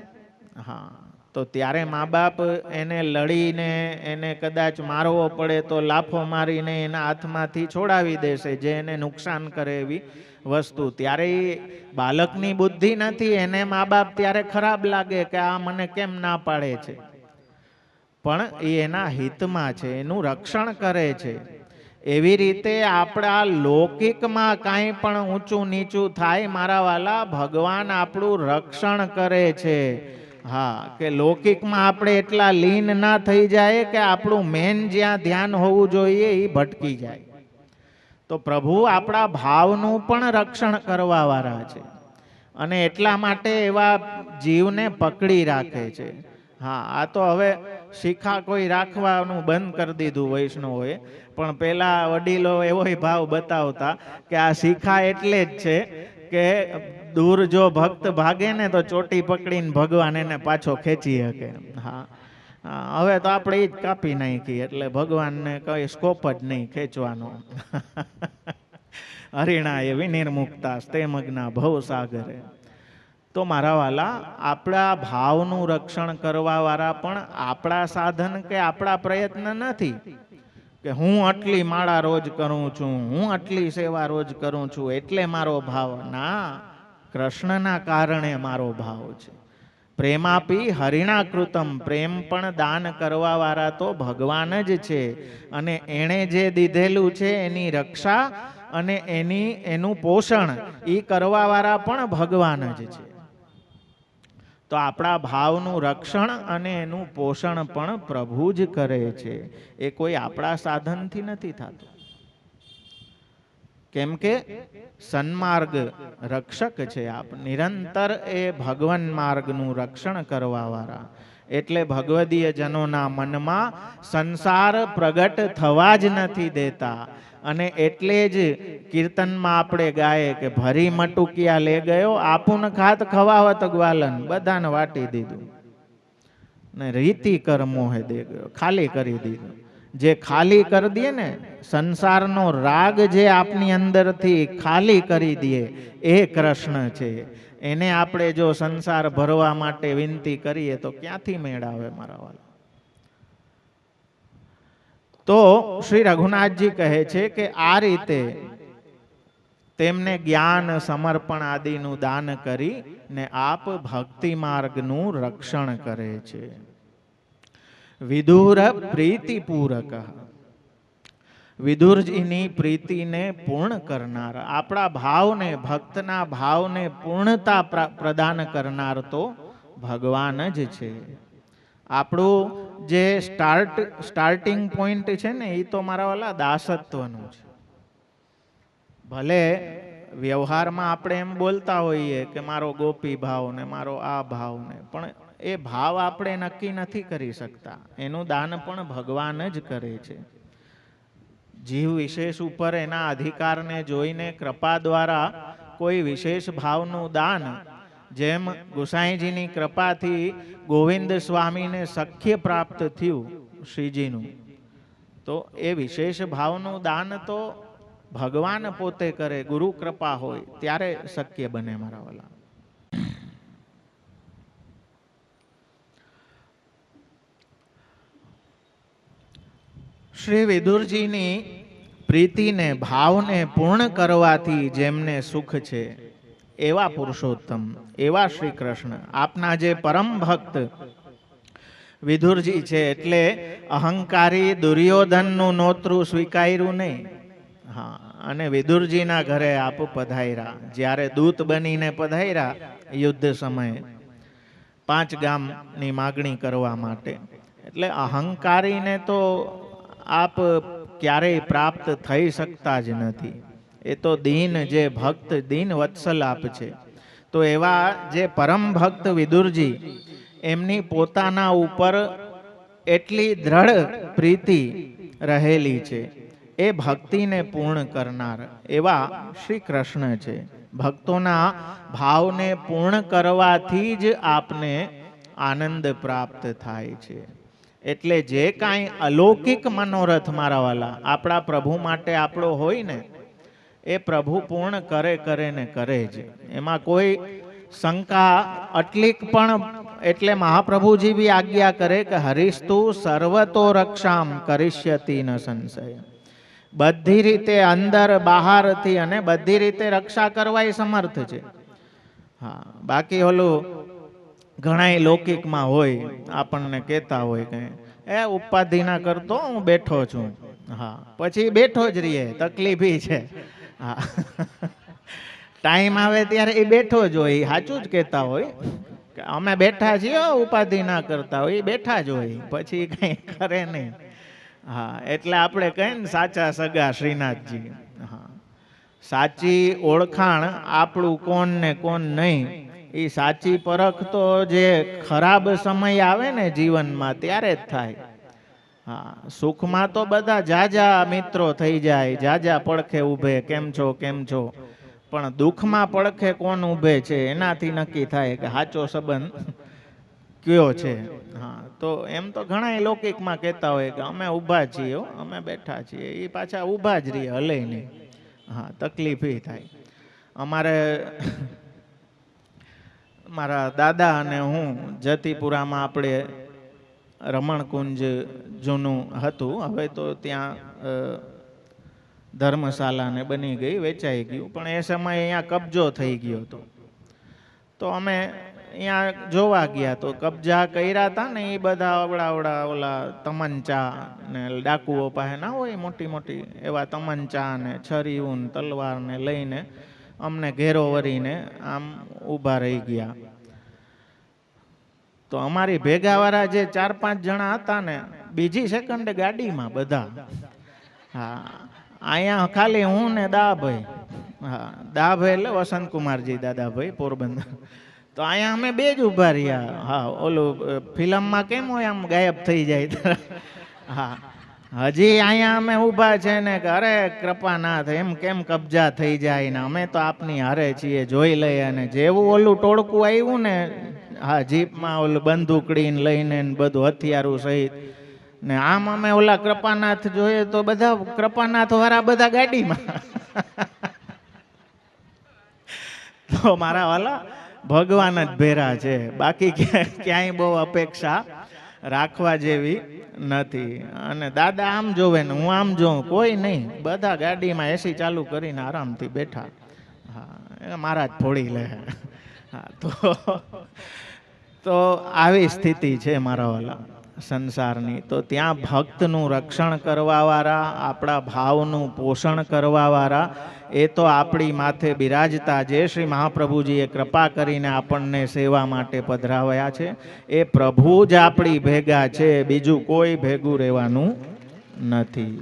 હા, તો ત્યારે મા બાપ એને લડીને એને કદાચ મારવો પડે તો લાફો મારીને એના હાથમાંથી છોડાવી દેશે, જે એને નુકસાન કરે એવી વસ્તુ. ત્યારે બાળકની બુદ્ધિ નથી, એને મા બાપ ત્યારે ખરાબ લાગે કે આ મને કેમ ના પાડે છે, પણ એ એના હિતમાં છે, એનું રક્ષણ કરે છે. એવી રીતે આપણા લૌકિકમાં કાંઈ પણ ઊંચું નીચું થાય મારા વાલા, ભગવાન આપણું રક્ષણ કરે છે. હા, કે લૌકિકમાં આપણે એટલા લીન ના થઈ જાય કે આપણું મેન જ્યાં ધ્યાન હોવું જોઈએ એ ભટકી જાય. તો પ્રભુ આપણા ભાવનું પણ રક્ષણ કરવા વાળા છે અને એટલા માટે એવા જીવને પકડી રાખે છે. હા, આ તો હવે શિખા કોઈ રાખવાનું બંધ કરી દીધું વૈષ્ણવોએ, પણ પેલા વડીલો એવો ભાવ બતાવતા કે આ શિખા એટલે જ છે કે દૂર જો ભક્ત ભાગે ને તો ચોટી પકડીને ભગવાન એને પાછો ખેંચી શકે. હા, હવે તો આપણે એ જ કાપી નાખી એટલે ભગવાનને કઈ સ્કોપ જ નહીં ખેંચવાનો. હરિણા એ વિનિર્મુક્તા તે મગ્ના ભવ સાગરે. તો મારા વાલા, આપણા ભાવનું રક્ષણ કરવા વાળા પણ આપણા સાધન કે આપણા પ્રયત્ન નથી કે હું આટલી માળા રોજ કરું છું, હું આટલી સેવા રોજ કરું છું એટલે મારો ભાવ. ના, કૃષ્ણના કારણે મારો ભાવ છે. પ્રેમાપી હરિણા કૃતમ, પ્રેમ પણ દાન કરવા વાળા તો ભગવાન જ છે અને એણે જે દીધેલું છે એની રક્ષા અને એનું પોષણ એ કરવા વાળા પણ ભગવાન જ છે. તો આપણા ભાવનું રક્ષણ અને એનું પોષણ પણ પ્રભુ જ કરે છે. એ કોઈ આપણા સાધનથી નથી થતું. કેમ કે સન્માર્ગ રક્ષક છે આપ, નિરંતર એ ભગવાન માર્ગનું રક્ષણ કરવા વાળા. એટલે ભગવદીય જનોના મનમાં સંસાર પ્રગટ થવા જ નથી દેતા. અને એટલે જ કીર્તનમાં આપણે ગાય કે ભરી મટુકિયા લે ગયો, આપુન ખાત ખવાવત ગ્વાલન, બધાને વાટી દીધું ને રીતિ કર મોહે દે ગયો, ખાલી કરી દીધું. જે ખાલી કરી દે ને, સંસારનો રાગ જે આપની અંદરથી ખાલી કરી દે એ કૃષ્ણ છે. એને આપણે જો સંસાર ભરવા માટે વિનંતી કરીએ તો ક્યાંથી મેળ આવે મારા વાલા. તો શ્રી રઘુનાથજી કહે છે કે આ રીતે તેમને જ્ઞાન સમર્પણ આદિનું દાન કરી ને આપ ભક્તિ માર્ગનું રક્ષણ કરે છે. વિદુર પ્રીતિપૂરક, વિદુરજીની પ્રીતિને પૂર્ણ કરનાર, આપણા ભાવને, ભક્તના ભાવને પૂર્ણતા પ્રદાન કરનાર તો ભગવાન જ છે. આપણું જે સ્ટાર્ટિંગ પોઈન્ટ છે ને એ તો મારા વાલા દાસત્વનું છે. ભલે વ્યવહારમાં આપણે એમ બોલતા હોઈએ કે મારો ગોપી ભાવ ને મારો આ ભાવ ને, પણ એ ભાવ આપણે નક્કી નથી કરી શકતા. એનું દાન પણ ભગવાન જ કરે છે. જીવ વિશેષ ઉપર એના અધિકારને જોઈને કૃપા દ્વારા કોઈ વિશેષ ભાવનું દાન, જેમ ગુસાઈજીની કૃપાથી ગોવિંદ સ્વામીને સખ્ય પ્રાપ્ત થયું શ્રીજીનું, તો એ વિશેષ ભાવનું દાન તો ભગવાન પોતે કરે. ગુરુ કૃપા હોય ત્યારે શક્ય બને મારા વાલા. શ્રી વિદુરજીની પ્રીતિને, ભાવને પૂર્ણ કરવાથી જેમને સુખ છે એવા પુરુષોત્તમ, એવા શ્રી કૃષ્ણ, આપના જે પરમ ભક્ત વિદુરજી છે, એટલે અહંકારી દુર્યોધનનું નોતરું સ્વીકાર્યું નહીં. હા, અને વિદુરજીના ઘરે આપ પધાર્યા, જ્યારે દૂત બનીને પધાર્યા યુદ્ધ સમયે 5 ગામની માગણી કરવા માટે. એટલે અહંકારીને તો આપ ક્યારેય પ્રાપ્ત થઈ શકતા જ નથી. એ તો દીન, જે ભક્ત દીન વત્સલ આપ છે. તો એવા જે પરમ ભક્ત વિદુરજી, એમની પોતાના ઉપર એટલી દ્રઢ પ્રીતિ રહેલી છે, એ ભક્તિને પૂર્ણ કરનાર એવા શ્રી કૃષ્ણ છે. ભક્તોના ભાવને પૂર્ણ કરવાથી જ આપને આનંદ પ્રાપ્ત થાય છે. એટલે જે કાંઈ અલૌકિક મનોરથ મારા વાલા આપણા પ્રભુ માટે આપણો હોય ને, એ પ્રભુ પૂર્ણ કરે ને કરે જ. એમાં કોઈ શંકા અટલીક પણ, એટલે મહાપ્રભુજી બી આજ્ઞા કરે કે હરિસ્તુ સર્વતો રક્ષામ કરિષ્યતિ ન સંશય. બધી રીતે અંદર બહારથી અને બધી રીતે રક્ષા કરવા એ સમર્થ છે. હા, બાકી ઓલું ઘણાય લૌકિકમાં હોય, આપણને કહેતા હોય કે એ ઉપાધિ ના કરતો, હું બેઠો છું. હા, પછી બેઠો જ રહીએ, તકલીફ છે. હા, ટાઈમ આવે ત્યારે એ બેઠો જ હોય, સાચું જ કહેતા હોય. અમે બેઠા છીએ, ઉપાધિ ના કરતા હોય, એ બેઠા જ હોય, પછી કઈ કરે નહીં. હા, એટલે આપણે કહીએ ને સાચા સગા શ્રીનાથજી. હા, સાચી ઓળખાણ આપણું કોણ ને કોણ નહીં, એ સાચી પરખ તો જે ખરાબ સમય આવે ને જીવનમાં ત્યારે જ થાય. હા, સુખમાં તો બધા જાજા મિત્રો થઈ જાય, જાજા પડખે ઊભે, કેમ છો કેમ છો. પણ દુઃખમાં પડખે કોણ ઊભે છે એનાથી નક્કી થાય કે સાચો સંબંધ કયો છે. હા, તો એમ તો ઘણા લૌકિકમાં કહેતા હોય કે અમે ઊભા છીએ, અમે બેઠા છીએ, એ પાછા ઊભા જ રહીએ, હલે નહીં. હા, તકલીફ એ થાય. અમારે મારા દાદા અને હું જતીપુરામાં આપણે રમણકુંજ જૂનું હતું, હવે તો ત્યાં ધર્મશાળા ને બની ગઈ, વેચાઈ ગયું, પણ એ સમયે અહીંયા કબજો થઈ ગયો હતો. તો અમે અહીંયા જોવા ગયા, તો કબજા કર્યા હતા ને એ બધા અવડા ઓલા તમંચા ને ડાકુઓ પાસે ના હોય મોટી મોટી એવા તમંચા ને છરીયું ને તલવાર ને લઈને અમને ઘેરો વરીને આમ ઊભા રહી ગયા. તો અમારી ભેગાવાળા જે 4-5 જણા હતા ને, બીજી સેકન્ડે ગાડીમાં બધા. હા, અહીંયા ખાલી હું ને દાભાઈ. હા, દાભાઈ એટલે વસંતકુમારજી દાદાભાઈ પોરબંદર. તો અહીંયા અમે બે જ ઊભા રહ્યા. હા, ઓલું ફિલ્મમાં કેમ હોય આમ ગાયબ થઈ જાય. હા, હજી અહીંયા અમે ઊભા છે ને કે અરે કૃપાનાથ એમ કેમ કબજા થઈ જાય ને અમે તો આપની હારે છીએ, જોઈ લઈએ. અને જેવું ઓલું ટોળકું આવ્યું ને, હા, જીપમાં ઓલું બંદૂકડીને લઈને બધું હથિયારું સહિત ને આમ અમે ઓલા કૃપાનાથ જોઈએ તો બધા કૃપાનાથ વાળા બધા ગાડીમાં. તો મારા વાલા ભગવાન જ ભેરા છે, બાકી ક્યાંય બહુ અપેક્ષા રાખવા જેવી નથી. અને દાદા આમ જોવે ને હું આમ જોઉં, કોઈ નહીં, બધા ગાડીમાં એસી ચાલુ કરીને આરામથી બેઠા. હા, મારા જ ફોડી લે. હા, તો આવી સ્થિતિ છે મારા વાલા સંસારની. તો ત્યાં ભક્તનું રક્ષણ કરવાવાળા, આપણા ભાવનું પોષણ કરવાવાળા એ તો આપણી માથે બિરાજતા જે શ્રી મહાપ્રભુજીએ કૃપા કરીને આપણને સેવા માટે પધરાવ્યા છે, એ પ્રભુ જ આપણી ભેગા છે, બીજું કોઈ ભેગું રહેવાનું નથી.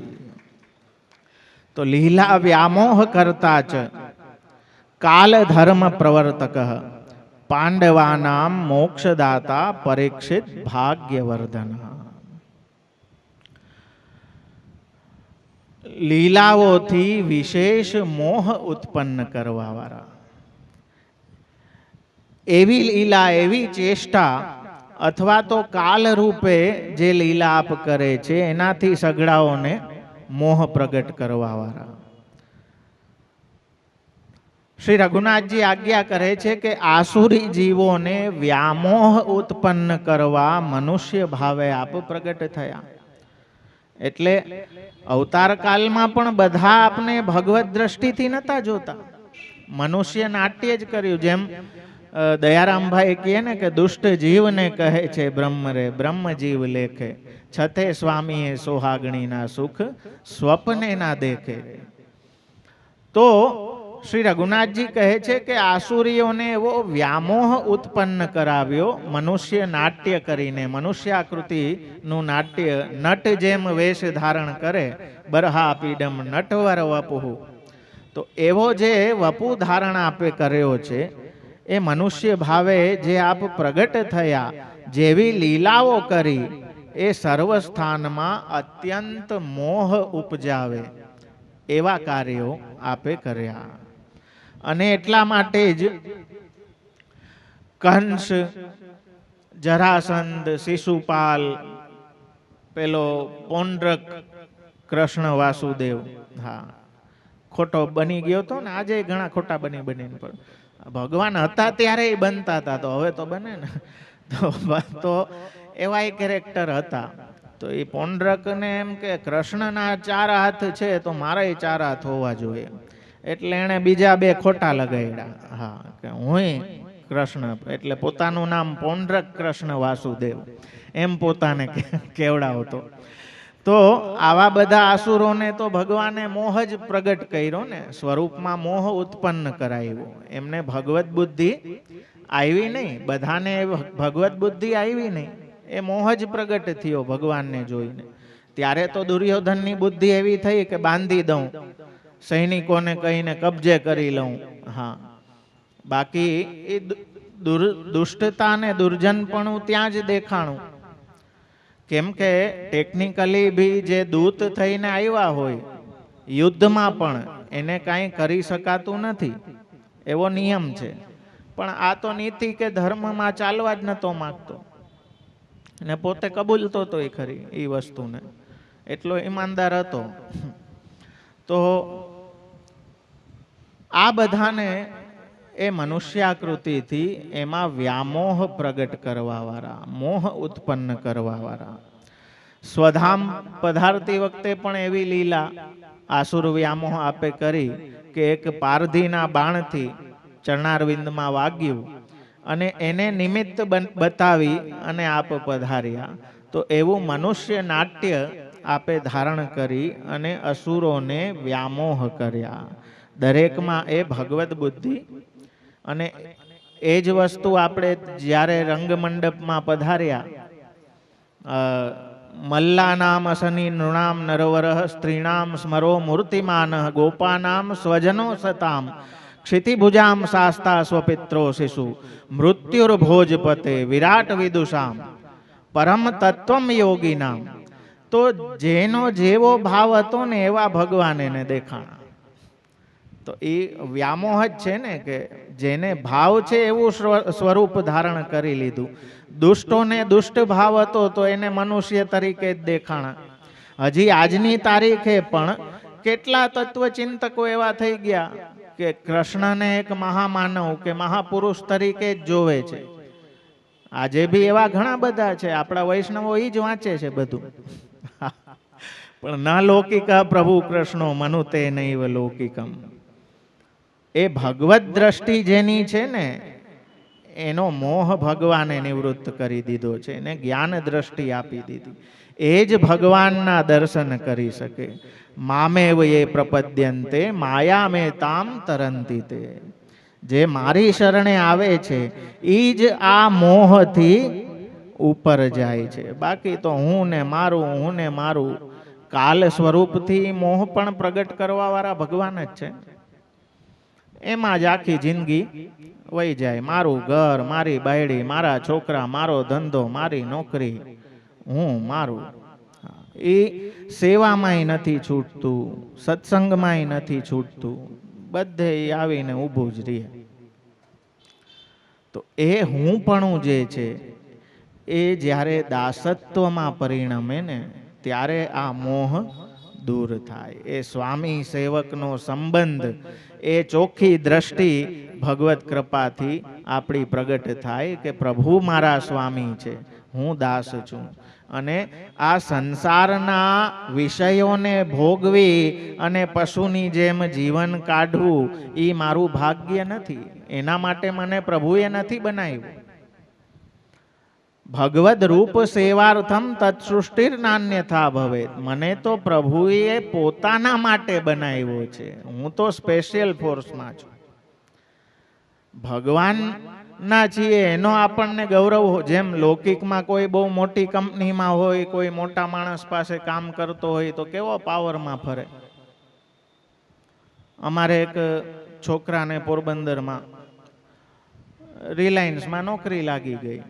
તો લીલા વ્યામોહ કરતા જ કાલ ધર્મ પ્રવર્તક પાંડવાનામ મોક્ષદાતા પરીક્ષિત ભાગ્યવર્ધન. લીલાઓથી વિશેષ મોહ ઉત્પન્ન કરવા વાળા, એવી લીલા, એવી ચેષ્ટા અથવા તો કાલ રૂપે જે લીલા આપ કરે છે એનાથી સગડાઓને મોહ પ્રગટ કરવા વાળા. શ્રી રઘુનાથજી આજ્ઞા કરે છે કે આસુરી જીવોને વ્યામોહ ઉત્પન્ન કરવા મનુષ્ય ભાવે આપ પ્રગટ થયા. એટલે અવતાર કાલમાં પણ બધા આપને ભગવત દ્રષ્ટિથી નતા જોતા, મનુષ્ય નાટ્ય જ કર્યું. જેમ દયારામભાઈ કહે ને કે દુષ્ટ જીવને કહે છે બ્રહ્મ રે, બ્રહ્મ જીવ લેખે, છતે સ્વામીએ સોહાગણીના સુખ સ્વપ્ને ના દેખે. તો શ્રી રઘુનાથજી કહે છે કે આસુરીઓને એવો વ્યામોહ ઉત્પન્ન કરાવ્યો મનુષ્ય નાટ્ય કરીને. મનુષ્યાકૃતિનું નાટ્ય, નટ જેમ વેશ ધારણ કરે, બરહા પીડમ નટવર વપુહુ. તો એવો જે વપુ ધારણ આપે કર્યો છે, એ મનુષ્ય ભાવે જે આપ પ્રગટ થયા, જેવી લીલાઓ કરી, એ સર્વસ્થાનમાં અત્યંત મોહ ઉપજાવે એવા કાર્યો આપે કર્યા. અને એટલા માટે જ કંસ, જરાસંધ, શિશુપાલ, પેલો પૌંડ્રક, કૃષ્ણ વાસુદેવ, હા, ખોટો બની ગયો હતો ને. આજે ઘણા ખોટા બની બનીને પણ ભગવાન હતા ત્યારે બનતા હતા, તો હવે તો બને ને. તો એવા કેરેક્ટર હતા. તો એ પૌંડ્રક ને એમ કે કૃષ્ણના 4 હાથ છે તો મારા 4 હાથ હોવા જોઈએ. એટલે એણે બીજા 2 ખોટા લગાડ્યા. હા, કે હું કૃષ્ણ, એટલે પોતાનું નામ પૌંડ્રક કૃષ્ણ વાસુદેવ એમ પોતાને કેવડાવતો. તો આવા બધા આસુરોને તો ભગવાને મોહ જ પ્રગટ કર્યો ને, સ્વરૂપમાં મોહ ઉત્પન્ન કરાવ્યો. એમને ભગવત બુદ્ધિ આવી નહીં, બધાને ભગવત બુદ્ધિ આવી નહીં, એ મોહ જ પ્રગટ થયો ભગવાનને જોઈને. ત્યારે તો દુર્યોધનની બુદ્ધિ એવી થઈ કે બાંધી દઉં, સૈનિકોને કહીને કબજે કરી લઉં. હા, બાકી એ દુષ્ટતા ને દુર્જનપણું ત્યાં જ દેખાણું. કેમ કે ટેકનિકલી બી જે દૂત થઈને આવ્યા હોય યુદ્ધમાં પણ એને કાંઈ કરી શકાતું નથી, એવો નિયમ છે. પણ આ તો નીતિ કે ધર્મમાં ચાલવા જ નતો માગતો ને પોતે કબૂલતો તો એ ખરી એ વસ્તુને, એટલો ઈમાનદાર હતો. તો આ બધાને એ મનુષ્યાકૃતિથી એમાં વ્યામોહ પ્રગટ કરવાવાળા, મોહ ઉત્પન્ન કરવાવાળા. સ્વધામ પધારતી વખતે પણ એવી લીલા આસુર વ્યામોહ આપે કરી કે એક પારધીના બાણથી ચરણારવિંદમાં વાગ્યું અને એને નિમિત્ત બતાવી અને આપ પધાર્યા. તો એવું મનુષ્ય નાટ્ય આપે ધારણ કરી અને અસુરોને વ્યામોહ કર્યા. દરેકમાં એ ભગવત બુદ્ધિ. અને એ જ વસ્તુ આપણે જ્યારે રંગમંડપમાં પધાર્યા, મલ્લાનામ અસની નૃણામ નરવરઃ સ્ત્રીણામ સ્મરો મૂર્તિમાન ગોપાનામ સ્વજનો સતામ ક્ષિતિભુજામ શાસ્તા સ્વપિત્રો શિશુ મૃત્યુર્ભોજપતે વિરાટ વિદુષામ પરમ તત્વમ યોગીનામ. તો જેનો જેવો ભાવ હતો ને એવા ભગવાન એને દેખાણા. તો એ વ્યામોહ જ છે ને, કે જેને ભાવ છે એવું સ્વરૂપ ધારણ કરી લીધું. દુષ્ટોને દુષ્ટ ભાવ હતો તો એને મનુષ્ય તરીકે જ દેખાણા. હજી આજની તારીખે પણ કેટલા તત્વચિંતકો એવા થઈ ગયા કે કૃષ્ણને એક મહામાનવ કે મહાપુરુષ તરીકે જ જોવે છે. આજે બી એવા ઘણા બધા છે, આપણા વૈષ્ણવો એ જ વાંચે છે બધું. પણ ના લૌકિકા પ્રભુ કૃષ્ણો મનુતે નૈવ લૌકિકમ. એ ભગવત દ્રષ્ટિ જેની છે ને એનો મોહ ભગવાને નિવૃત્ત કરી દીધો છે, એને જ્ઞાન દ્રષ્ટિ આપી દીધી. એ જ ભગવાનના દર્શન કરી શકે. મામેવ એ પ્રપદ્યંતે માયા મે તામ તરંતી તે. જે મારી શરણે આવે છે એ જ આ મોહથી ઉપર જાય છે. બાકી તો હું ને મારું કાલ સ્વરૂપથી મોહ પણ પ્રગટ કરવા વાળા ભગવાન જ છે. એમાં જ આખી જિંદગી વહી જાય. મારું ઘર, મારી બાયડી, મારા છોકરા, મારો ધંધો, મારી નોકરી, હું મારું. એ સેવામાંય નથી છૂટતું, સત્સંગમાંય નથી છૂટતું, બધે આવીને ઊભું જ રહે. તો એ હુંપણું જે છે એ જ્યારે દાસત્વમાં પરિણમે ને ત્યારે આ મોહ દૂર થાય. એ સ્વામી સેવકનો સંબંધ, એ ચોખ્ખી દ્રષ્ટિ ભગવત કૃપાથી આપણી પ્રગટ થાય કે પ્રભુ મારા સ્વામી છે, હું દાસ છું. અને આ સંસારના વિષયોને ભોગવી અને પશુની જેમ જીવન કાઢવું એ મારું ભાગ્ય નથી. એના માટે મને પ્રભુએ નથી બનાવ્યું. ભગવદ રૂપ સેવાર્થમ તત્સૃષ્ટિર નાન્યથા ભવેત. મને તો પ્રભુએ પોતાના માટે બનાવ્યો છે. હું તો સ્પેશિયલ ફોર્સમાં છું. ભગવાન ના છીએ એનો આપણને ગૌરવ. જેમ લૌકિકમાં કોઈ બહુ મોટી કંપનીમાં હોય, કોઈ મોટા માણસ પાસે કામ કરતો હોય તો કેવો પાવરમાં ફરે. અમારે એક છોકરાને પોરબંદરમાં રિલાયન્સમાં નોકરી લાગી ગઈ.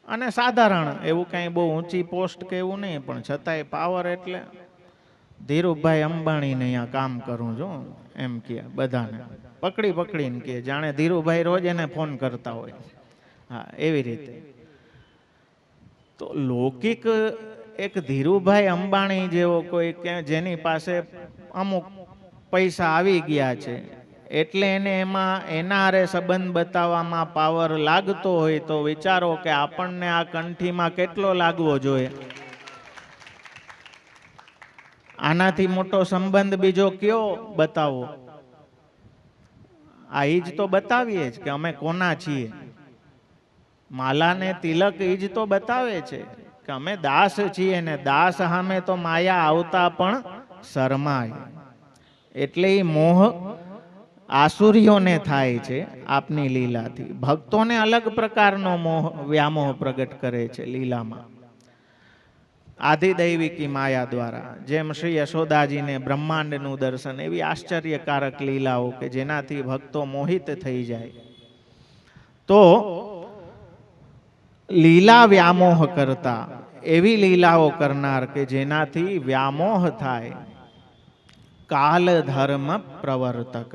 અને સાધારણ એવું કઈ બહુ ઊંચી પોસ્ટ કે એવું નહીં, પણ છતાંય પાવર. એટલે ધીરુભાઈ અંબાણીને અહીંયા કામ કરું છું એમ કે બધાને પકડીને કે જાણે ધીરુભાઈ રોજ એને ફોન કરતા હોય. હા, એવી રીતે. તો લૌકિક એક ધીરુભાઈ અંબાણી જેવો કોઈ કે જેની પાસે અમુક પૈસા આવી ગયા છે એટલે એને એમાં એના હારે સંબંધ બતાવવામાં પાવર લાગતો હોય તો વિચારો કે આપણને આ કંઠીમાં કેટલો લાગવો જોઈએ. આનાથી મોટો સંબંધ બીજો કયો બતાવો? આ જ તો બતાવીએ જ કે અમે કોના છીએ. માલાને તિલક એ જ તો બતાવે છે કે અમે દાસ છીએ ને દાસ સામે તો માયા આવતા પણ શરમાય. એટલે એ મોહ આસુરીઓને થાય છે આપની લીલાથી. ભક્તોને અલગ પ્રકારનો મોહ વ્યામોહ પ્રગટ કરે છે લીલામાં, આધિદૈવિકી માયા દ્વારા. જેમ શ્રી યશોદાજીને બ્રહ્માંડનું દર્શન, એવી આશ્ચર્યકારક લીલાઓ કે જેનાથી ભક્તો મોહિત થઈ જાય. તો લીલા વ્યામોહ કરતા એવી લીલાઓ કરનાર કે જેનાથી વ્યામોહ થાય. કાલ ધર્મ પ્રવર્તક,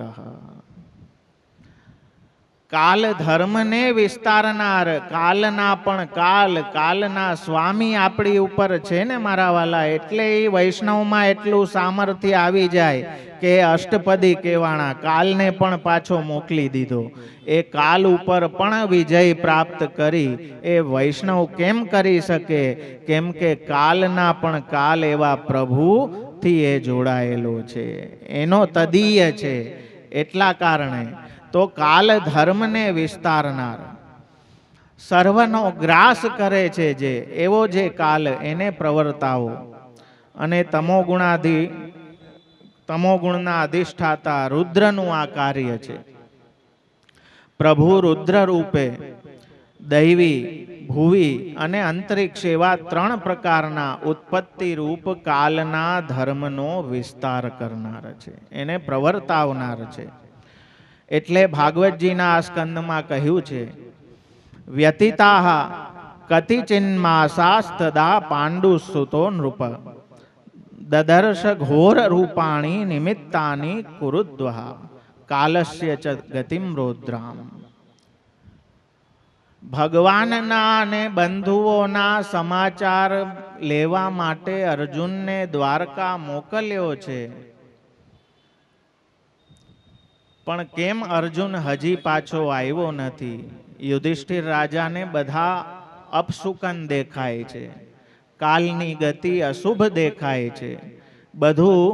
કાલ ધર્મને વિસ્તારનાર, કાલના પણ કાલ, કાલના સ્વામી આપણી ઉપર છે ને મારા વાલા. એટલે એ વૈષ્ણવમાં એટલું સામર્થ્ય આવી જાય કે અષ્ટપદી કહેવાણા કાલને પણ પાછો મોકલી દીધો. એ કાલ ઉપર પણ વિજય પ્રાપ્ત કરી એ વૈષ્ણવ કેમ કરી શકે? કેમ કે કાલના પણ કાલ એવા પ્રભુથી એ જોડાયેલો છે, એનો તદીય છે. એટલા કારણે તો કાલ ધર્મને વિસ્તારનાર, સર્વનો ગ્રાસ કરે છે જે, એવો જે કાલ એને પ્રવર્તાવો. અને તમોગુણના અધિષ્ઠાતા રુદ્રનું આ કાર્ય છે. પ્રભુ રુદ્ર રૂપે દૈવી, ભુવી અને અંતરિક્ષ એવા 3 પ્રકારના ઉત્પત્તિ રૂપ કાલના ધર્મનો વિસ્તાર કરનાર છે, એને પ્રવર્તાવનાર છે. એટલે ભાગવતજીના આ સ્કંદમાં કહ્યું છે, વ્યતીતાહ કતિચિન્માસાસ્તદા પાંડુસુતો નૃપ દદર્શ ઘોર રૂપાણી નિમિત્તાની કુરુદ્વઃ કાલસ્ય ચ ગતિમ રૌદ્રામ. ભગવાનના અને બંધુઓના સમાચાર લેવા માટે અર્જુનને દ્વારકા મોકલ્યો છે. પણ કેમ અર્જુન હજી પાછો આવ્યો નથી? યુધિષ્ઠિર રાજાને બધા અપશુકન દેખાય છે, કાલની ગતિ અશુભ દેખાય છે. બધું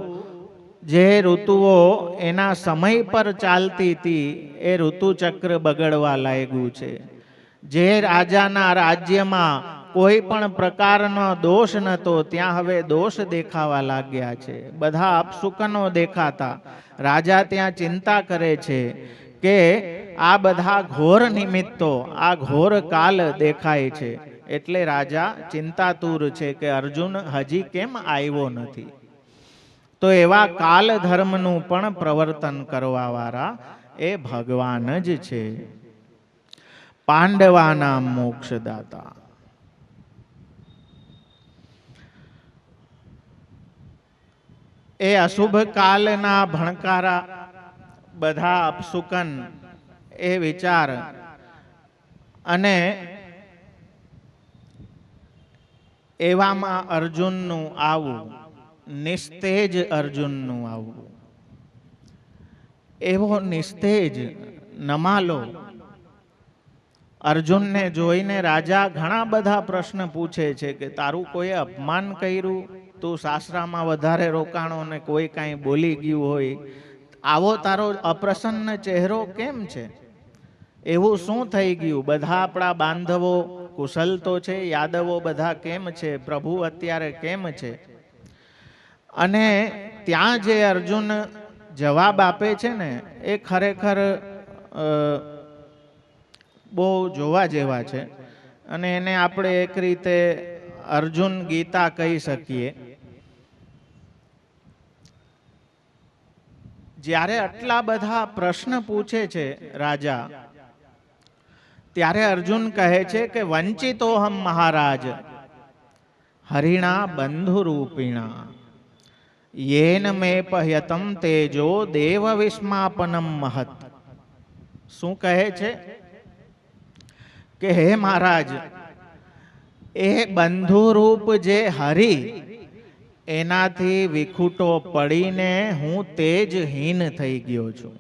જે ઋતુઓ એના સમય પર ચાલતી હતી એ ઋતુચક્ર બગડવા લાગ્યું છે. જે રાજાના રાજ્યમાં કોઈ પણ પ્રકારનો દોષ નહોતો ત્યાં હવે દોષ દેખાવા લાગ્યા છે. બધા અપશુકનો દેખાતા. રાજા ત્યાં ચિંતા કરે છે કે આ બધા ઘોર નિમિત્તો, આ ઘોર કાલ દેખાય છે. એટલે રાજા ચિંતાતુર છે કે અર્જુન હજી કેમ આવ્યો નથી. તો એવા કાલ ધર્મનું પણ પ્રવર્તન કરવા વાળા એ ભગવાન જ છે, પાંડવાના મોક્ષદાતા. એ અશુભ કાલના ભણકારા બધા અપશુકન એ વિચાર અને એવામાં અર્જુનનું આવું, નિસ્તેજ અર્જુનનું આવું. એવો નિસ્તેજ નમાલો અર્જુનને જોઈને રાજા ઘણા બધા પ્રશ્ન પૂછે છે કે તારું કોઈ અપમાન કર્યું? તું સાસરામાં વધારે રોકાણો ને કોઈ કાંઈ બોલી ગયું હોય, આવો તારો અપ્રસન્ન ચહેરો કેમ છે? એવું શું થઈ ગયું? બધા આપણા બાંધવો કુશલ તો છે, યાદવો બધા કેમ છે? પ્રભુ અત્યારે કેમ છે? અને ત્યાં જે અર્જુન જવાબ આપે છે ને એ ખરેખર બહુ જોવા જેવા છે. અને એને આપણે એક રીતે અર્જુન ગીતા કહી શકીએ. જ્યારે આટલા બધા પ્રશ્ન પૂછે છે રાજા, ત્યારે અર્જુન કહે છે કે વંચિતોહમ મહારાજ હરિણા બંધુરૂપિણા યેન મે પહ્યતમ તેજો દેવ વિસ્માપનમ મહત. શું કહે છે કે હે મહારાજ, એ બંધુરૂપ જે હરિ, એનાથી વિખૂટો પડીને હું તેજહીન થઈ ગયો છું.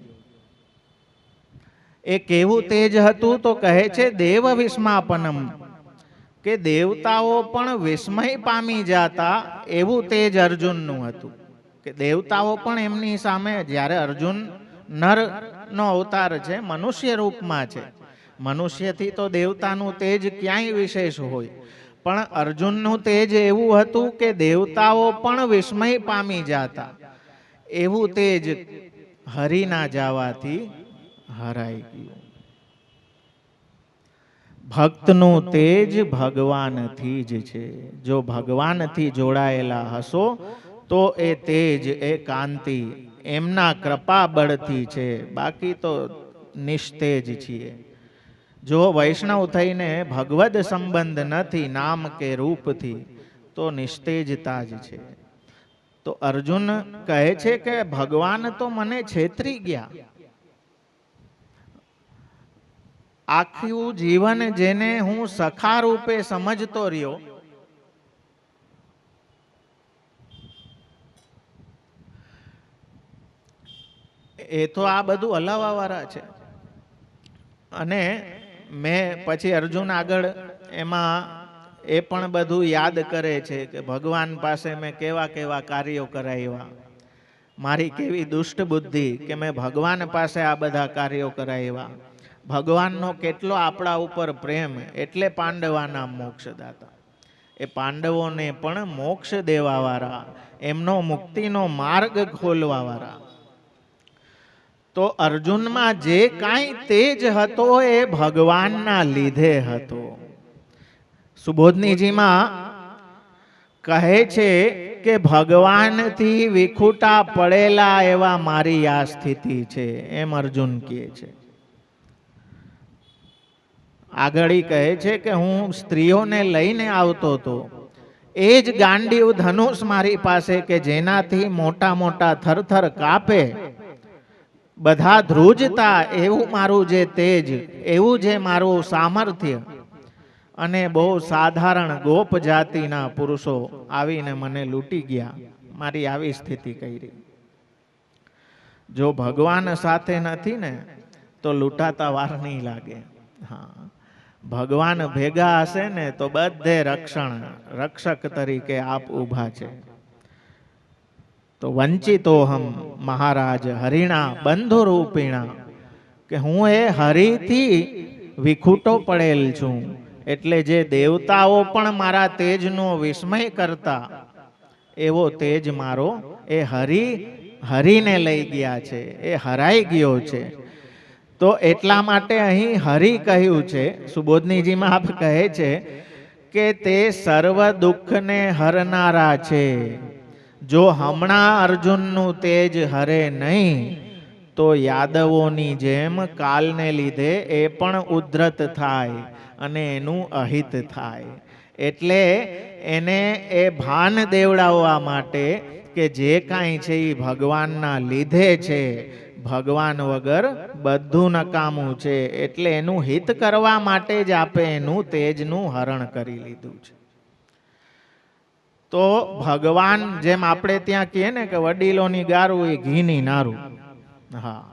એ કેવું તેજ હતું? તો કહે છે દેવ વિસ્માપનમ, કે દેવતાઓ પણ વિસ્મય પામી જાતા એવું તેજ અર્જુનનું હતું. કે દેવતાઓ પણ એમની સામે, જ્યારે અર્જુન નરનો અવતાર છે, મનુષ્ય રૂપમાં છે, મનુષ્યથી તો દેવતાનું તેજ ક્યાંય વિશેષ હોય, પણ અર્જુનનું તેજ એવું હતું કે દેવતાઓ પણ વિસ્મય પામી જાતા. એવું તેજ હરિના જવાથી હરાઈ ગયું. ભક્તનું તેજ ભગવાનથી જ છે. જો ભગવાનથી જોડાયેલા હશો તો એ તેજ, એ કાંતિ એમના કૃપા બળથી છે, બાકી તો નિસ્તેજ છીએ. જો વૈષ્ણવ થઈને ભગવદ સંબંધ નથી નામ કે રૂપથી, તો નિસ્તેજતા જ છે. તો અર્જુન કહે છે કે ભગવાન તો મને છેતરી ગયા. આખું જીવન જેને હું સખા રૂપે સમજતો રહ્યો, એ તો આ બધું હલાવા વાળા છે. અને મેં પછી અર્જુન આગળ એમાં એ પણ બધું યાદ કરે છે કે ભગવાન પાસે મેં કેવા કેવા કાર્યો કરાવ્યા, મારી કેવી દુષ્ટ બુદ્ધિ કે મેં ભગવાન પાસે આ બધા કાર્યો કરાવ્યા. ભગવાનનો કેટલો આપણા ઉપર પ્રેમ, એટલે પાંડવાના મોક્ષદાતા. એ પાંડવોને પણ મોક્ષ દેવા વાળા, એમનો મુક્તિનો માર્ગ ખોલવા વાળા. તો અર્જુનમાં જે કાંઈ તેજ હતો એ ભગવાનના લીધે હતો. સુબોધનીજીમાં કહે છે કે ભગવાનથી વિખૂટા પડેલા એવા મારી આ સ્થિતિ છે, એમ અર્જુન કહે છે. આગળ કહે છે કે હું સ્ત્રીઓને લઈને આવતો હતો, એ જ ગાંડીવ ધનુષ મારી પાસે કે જેનાથી મોટા મોટા થરથર કાપે, બધા ધ્રુજતા, એવું મારું જે તેજ, એવું જે મારું સામર્થ્ય. અને બહુ સાધારણ ગોપ જાતિના પુરુષો આવીને મને લૂંટી ગયા, મારી આવી સ્થિતિ કરી. જો ભગવાન સાથે નથી ને તો લૂંટાતા વાર નહીં લાગે. હા, ભગવાન ભેગા હશે ને તો બધે રક્ષક તરીકે આપ ઊભા છે. તો વંચિતોહમ મહારાજ હરિણા બંધુ રૂપિણા, કે હું એ હરિથી વિખૂટો પડેલ છું. એટલે જે દેવતાઓ પણ મારા તેજનો વિસ્મય કરતા, એવો તેજ મારો એ હરિને લઈ ગયા છે, એ હરાઈ ગયો છે. તો એટલા માટે અહીં હરિ કહ્યું છે. સુબોધનીજીમાં આપ કહે છે કે તે સર્વ દુઃખને હરનારા છે. જો હમણાં અર્જુનનું તેજ હરે નહીં તો યાદવોની જેમ કાલને લીધે એ પણ ઉદ્ધત થાય અને એનું અહિત થાય. એટલે એને એ ભાન દેવડાવવા માટે કે જે કાંઈ છે એ ભગવાનના લીધે છે, ભગવાન વગર બધું નકામું છે. એટલે એનું હિત કરવા માટે જ આપે એનું તેજનું હરણ કરી લીધું છે. તો ભગવાન, જેમ આપણે ત્યાં કહીએ ને કે વડીલોની ગારું એ ઘીની નારું. હા,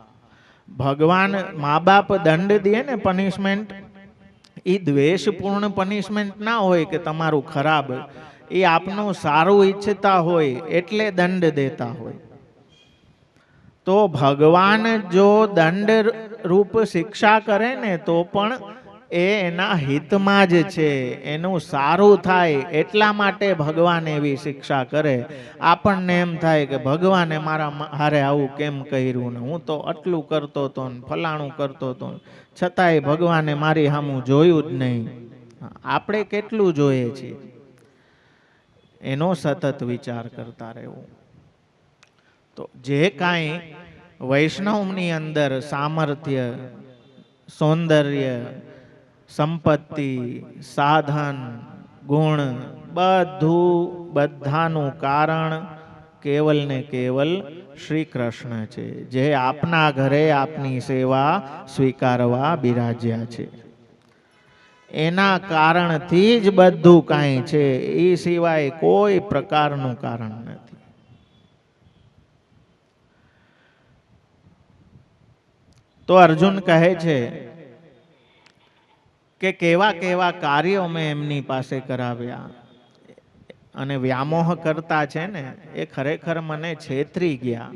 ભગવાન મા બાપ દંડ દે ને, પનિશમેન્ટ, એ દ્વેષપૂર્ણ પનિશમેન્ટ ના હોય કે તમારું ખરાબ, એ આપનું સારું ઈચ્છતા હોય એટલે દંડ દેતા હોય. તો ભગવાન જો દંડ રૂપ શિક્ષા કરે ને તો પણ એ એના હિતમાં જ છે, એનું સારું થાય એટલા માટે ભગવાન એવી શિક્ષા કરે. આપણને એમ થાય કે ભગવાને મારા હારે આવું કેમ કર્યું ને, હું તો આટલું કરતો હતો ને ફલાણું કરતો હતો, છતાંય ભગવાને મારી સામું જોયું જ નહીં. આપણે કેટલું જોઈએ છીએ, એનો સતત વિચાર કરતા રહેવું. તો જે કાંઈ વૈષ્ણવની અંદર સામર્થ્ય, સૌંદર્ય, સંપત્તિ, સાધન, ગુણ, બધાનું કારણ કેવલ ને કેવલ શ્રી કૃષ્ણ છે, જે આપના ઘરે આપની સેવા સ્વીકારવા બિરાજ્યા છે. એના કારણથી જ બધું કાંઈ છે, એ સિવાય કોઈ પ્રકારનું કારણ નથી. તો અર્જુન કહે છે કે કેવા કેવા કાર્યો મેં એમની પાસે કરાવ્યા, અને વ્યામોહ કરતા છે ને એ ખરેખર મને છેતરી ગયા.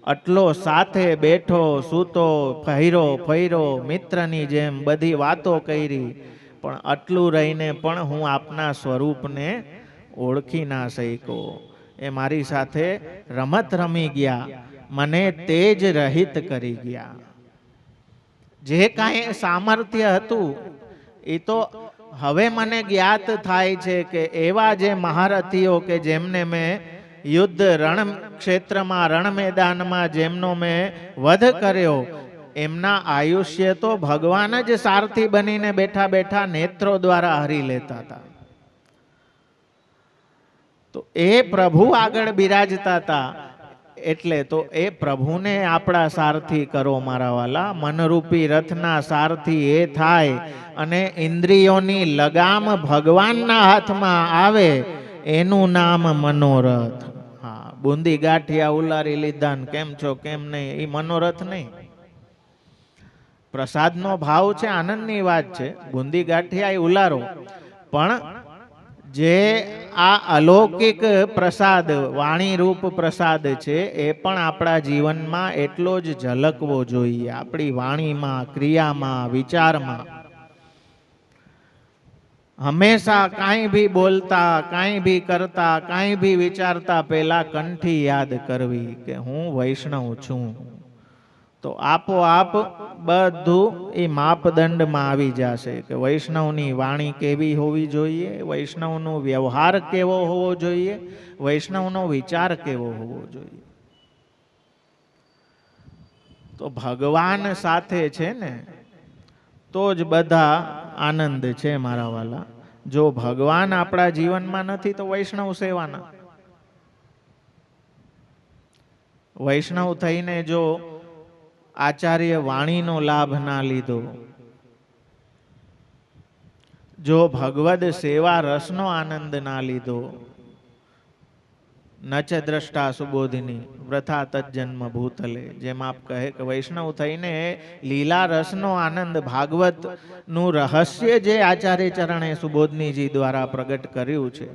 આટલો સાથે બેઠો સૂતો ફર્યો મિત્રની જેમ બધી વાતો કરી, પણ આટલું રહીને પણ હું આપના સ્વરૂપને ઓળખી ના શક્યો. એ મારી સાથે રમત રમી ગયા, મને તેજ રહિત કરી ગયા. જે કાંઈ સામર્થ્ય હતું એ તો હવે મને જ્ઞાત થાય છે કે એવા જે મહારથીઓ કે જેમને મેં યુદ્ધ રણ ક્ષેત્રમાં રણ મેદાનમાં જેમનો મેં વધ કર્યો, એમના આયુષ્ય તો ભગવાન જ સારથી બનીને બેઠા બેઠા નેત્રો દ્વારા હરી લેતા હતા. તો એ પ્રભુ આગળ બિરાજતા હતા. એટલે તો એ પ્રભુને આપણા સારથી કરો મારા વાલા. મનરૂપી રથના સારથી એ થાય અને ઇન્દ્રિયોની લગામ ભગવાનના હાથમાં આવે, એનું નામ મનોરથ. હા, બુંદી ગાંઠિયા ઉલારી લીધા ને કેમ છો કેમ નહીં, એ મનોરથ નહીં. પ્રસાદનો ભાવ છે, આનંદની વાત છે. બુંદી ગાંઠિયા એ ઉલારો, પણ જે આ અલૌકિક પ્રસાદ વાણી રૂપ પ્રસાદ છે એ પણ આપણા જીવનમાં એટલો જ ઝલકવો જોઈએ. આપણી વાણીમાં, ક્રિયામાં, વિચારમાં. હંમેશા કાંઈ ભી બોલતા, કાંઈ ભી કરતા, કાંઈ ભી વિચારતા પહેલા કંઠી યાદ કરવી કે હું વૈષ્ણવ છું. તો આપોઆપ બધું એ માપદંડમાં આવી જશે કે વૈષ્ણવની વાણી કેવી હોવી જોઈએ, વૈષ્ણવનો વ્યવહાર કેવો હોવો જોઈએ, વૈષ્ણવનો વિચાર કેવો હોવો જોઈએ. તો ભગવાન સાથે છે ને તો જ બધા આનંદ છે મારા વાલા. જો ભગવાન આપણા જીવનમાં નથી તો વૈષ્ણવ સેવાના. વૈષ્ણવ થઈને જો આચાર્ય વાણીનો લાભ ના લીધો, જો ભગવદ સેવા રસનો આનંદ ના લીધો, નચ દ્રષ્ટા સુબોધિની વ્રથા તજન્મ ભૂતલે, જેમ આપ કહે કે વૈષ્ણવ થઈને લીલા રસનો આનંદ, ભાગવત નું રહસ્ય જે આચાર્ય ચરણે સુબોધનીજી દ્વારા પ્રગટ કર્યું છે,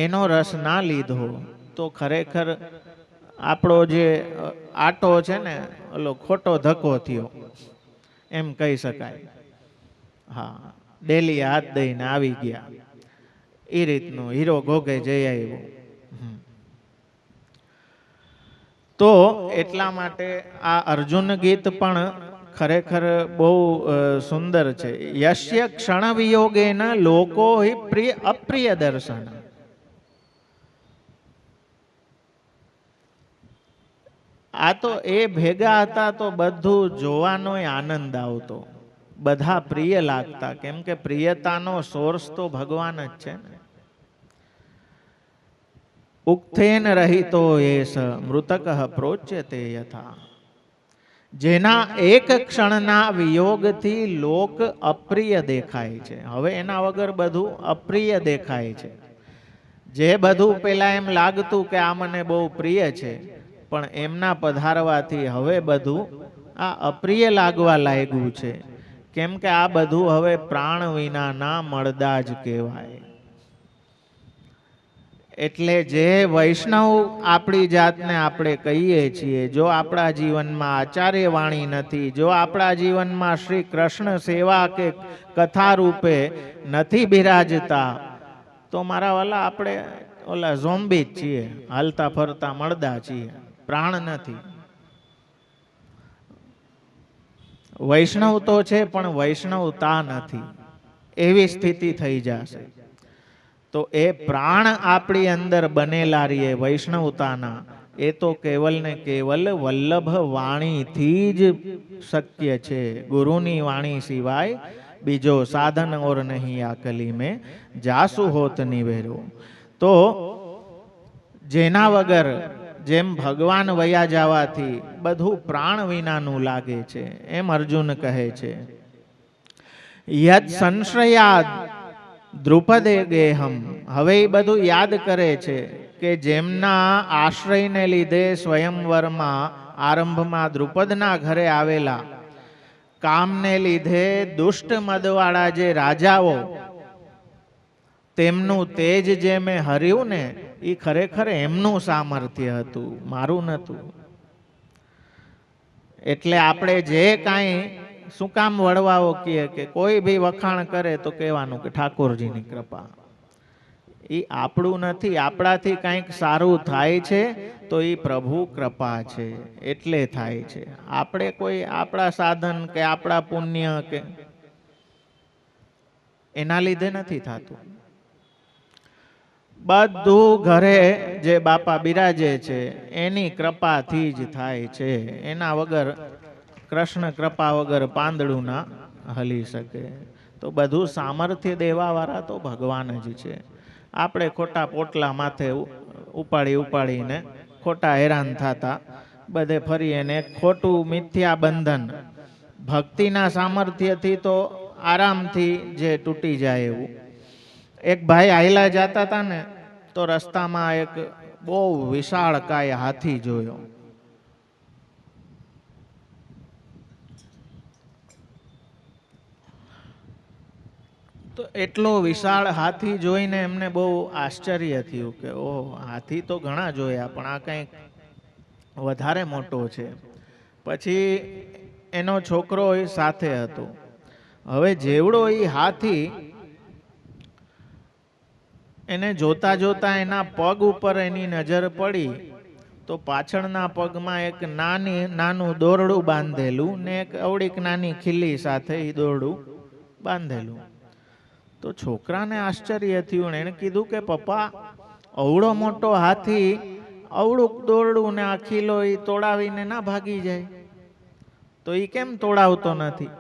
એનો રસ ના લીધો તો ખરેખર આપણો જે આટો છે ને ઓલો ખોટો ધક્કો થયો એમ કહી શકાય. હા, ડેલી હાથ દઈને આવી ગયા એ રીતનું હીરો ઘોઘે જઈ આવ્યો. તો એટલા માટે આ અર્જુન ગીત પણ ખરેખર બહુ સુંદર છે. યશ્ય ક્ષણ વિયોગેન લોકો પ્રિય અપ્રિય દર્શન. આ તો એ ભેગા હતા તો બધું જોવાનો આનંદ આવતો, બધા પ્રિય લાગતા, કેમ કે પ્રિયતાનો સોર્સ તો ભગવાન જ છે ને. ઉક્થેન રહિતો એસ મૃતક પ્રોચ્યતે યથા. જેના એક ક્ષણના વિયોગથી લોક અપ્રિય દેખાય છે. હવે એના વગર બધું અપ્રિય દેખાય છે. જે બધું પેલા એમ લાગતું કે આ મને બહુ પ્રિય છે, પણ એમના પધારવાથી હવે બધું આ અપ્રિય લાગવા લાગ્યું છે. કેમ કે આ બધું હવે પ્રાણ વિનાના મળદા જ કહેવાય. એટલે જે વૈષ્ણવ આપણી જાતને આપણે કહીએ છીએ, જો આપણા જીવનમાં આચાર્ય વાણી નથી, જો આપણા જીવનમાં શ્રી કૃષ્ણ સેવા કે કથા રૂપે નથી બિરાજતા, તો મારા વાલા આપણે ઓલા ઝોમ્બી જ છીએ, હાલતા ફરતા મળદા છીએ, પ્રાણ નથી. વૈષ્ણવ તો છે પણ વૈષ્ણવતા નથી, એવી સ્થિતિ થઈ જશે. તો એ પ્રાણ આપણી અંદર બનેલા રહીએ વૈષ્ણવતાના, એ તો કેવલ ને કેવલ વલ્લભ વાણીથી જ શક્ય છે. ગુરુની વાણી સિવાય બીજો સાધન ઓર નહીં આ કલી મેં જાસુ હોત નિવેરો. તો જેના વગર જેમ ભગવાન વયા જવાથી બધું પ્રાણ વિનાનું લાગે છે, એમ અર્જુન કહે છે યદ સંશ્રયાદ દ્રુપદે ગેહમ. હવે એ બધું યાદ કરે છે કે જેમના આશ્રયને લીધે સ્વયંવરમાં આરંભમાં દ્રુપદના ઘરે આવેલા, કામને લીધે દુષ્ટ મદવાળા જે રાજાઓ, તેમનું તેજ જે મેં હર્યું ને, એ ખરેખર એમનું સામર્થ્ય હતું, મારું નહોતું. એટલે આપણે જે કાંઈ શું કામ વડવાઓ કહે કે કોઈ બી વખાણ કરે તો કહેવાનું કે ઠાકોરજીની કૃપા. એ આપણું નથી, આપણાથી કંઈક સારું થાય છે તો એ પ્રભુ કૃપા છે એટલે થાય છે. આપણે કોઈ આપણા સાધન કે આપણા પુણ્ય કે એના લીધે નથી થતું. બધું ઘરે જે બાપા બિરાજે છે એની કૃપાથી જ થાય છે. એના વગર કૃષ્ણ કૃપા વગર પાંદડું ના હલી શકે. તો બધું સામર્થ્ય દેવાવાળા તો ભગવાન જ છે. આપણે ખોટા પોટલા માથે ઉપાડીને ખોટા હેરાન થતા બધે ફરીએ ને ખોટું મિથ્યા બંધન ભક્તિના સામર્થ્યથી તો આરામથી જે તૂટી જાય એવું. એક ભાઈ આયલા જતા હતા ને તો રસ્તામાં એક બહુ વિશાળ કાય હાથી જોયો. તો એટલો વિશાળ હાથી જોઈને એમને બહુ આશ્ચર્ય થયું કે ઓહ, હાથી તો ઘણા જોયા પણ આ કંઈક વધારે મોટો છે. પછી એનો છોકરો એ સાથે હતો. હવે જેવડો એ હાથી એને જોતા જોતા એના પગ ઉપર એની નજર પડી તો પાછળના પગમાં એક નાનું દોરડું બાંધેલું ને એક અવળીક નાની ખીલી સાથે એ દોરડું બાંધેલું. તો છોકરાને આશ્ચર્ય થયું ને એને કીધું કે પપ્પા, અવળો મોટો હાથી અવળું દોરડું ને આ ખીલો એ તોડાવીને ના ભાગી જાય, તો એ કેમ તોડાવતો નથી?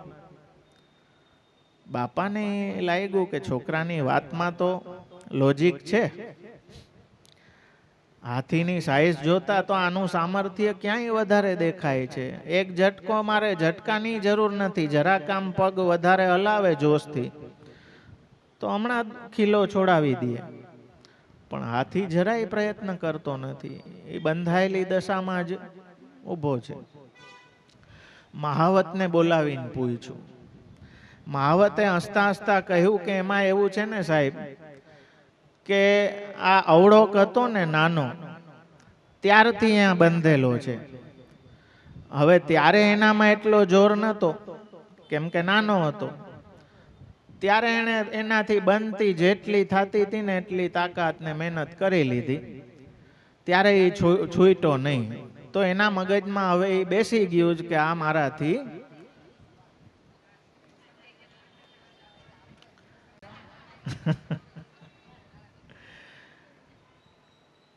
બાપાને લાગ્યું કે છોકરાની વાતમાં તો લોજિક છે. હાથીની સાઈઝ જોતા તો આનું સામર્થ્ય ક્યાંય વધારે દેખાય છે. એક ઝટકો મારે, ઝટકાની જરૂર નથી, જરાક આમ પગ વધારે હલાવે જોશથી તો હમણાં ખીલો છોડાવી દે. પણ હાથી જરાય પ્રયત્ન કરતો નથી, એ બંધાયેલી દશામાં જ ઊભો છે. મહાવતને બોલાવીને પૂછ્યું. મહાવતે હસતા હસતા કહ્યું કે એમાં એવું છે ને સાહેબ કે આ અવળોક હતો ને નાનો, ત્યારથી અહીંયા બંધેલો છે. હવે ત્યારે એનામાં એટલો જોર નહોતો કેમ કે નાનો હતો. ત્યારે એને એનાથી બનતી જેટલી થતી હતી ને એટલી તાકાત ને મહેનત કરી લીધી. ત્યારે એ છૂટો નહીં. તો એના મગજમાં હવે એ બેસી ગયું કે આ મારાથી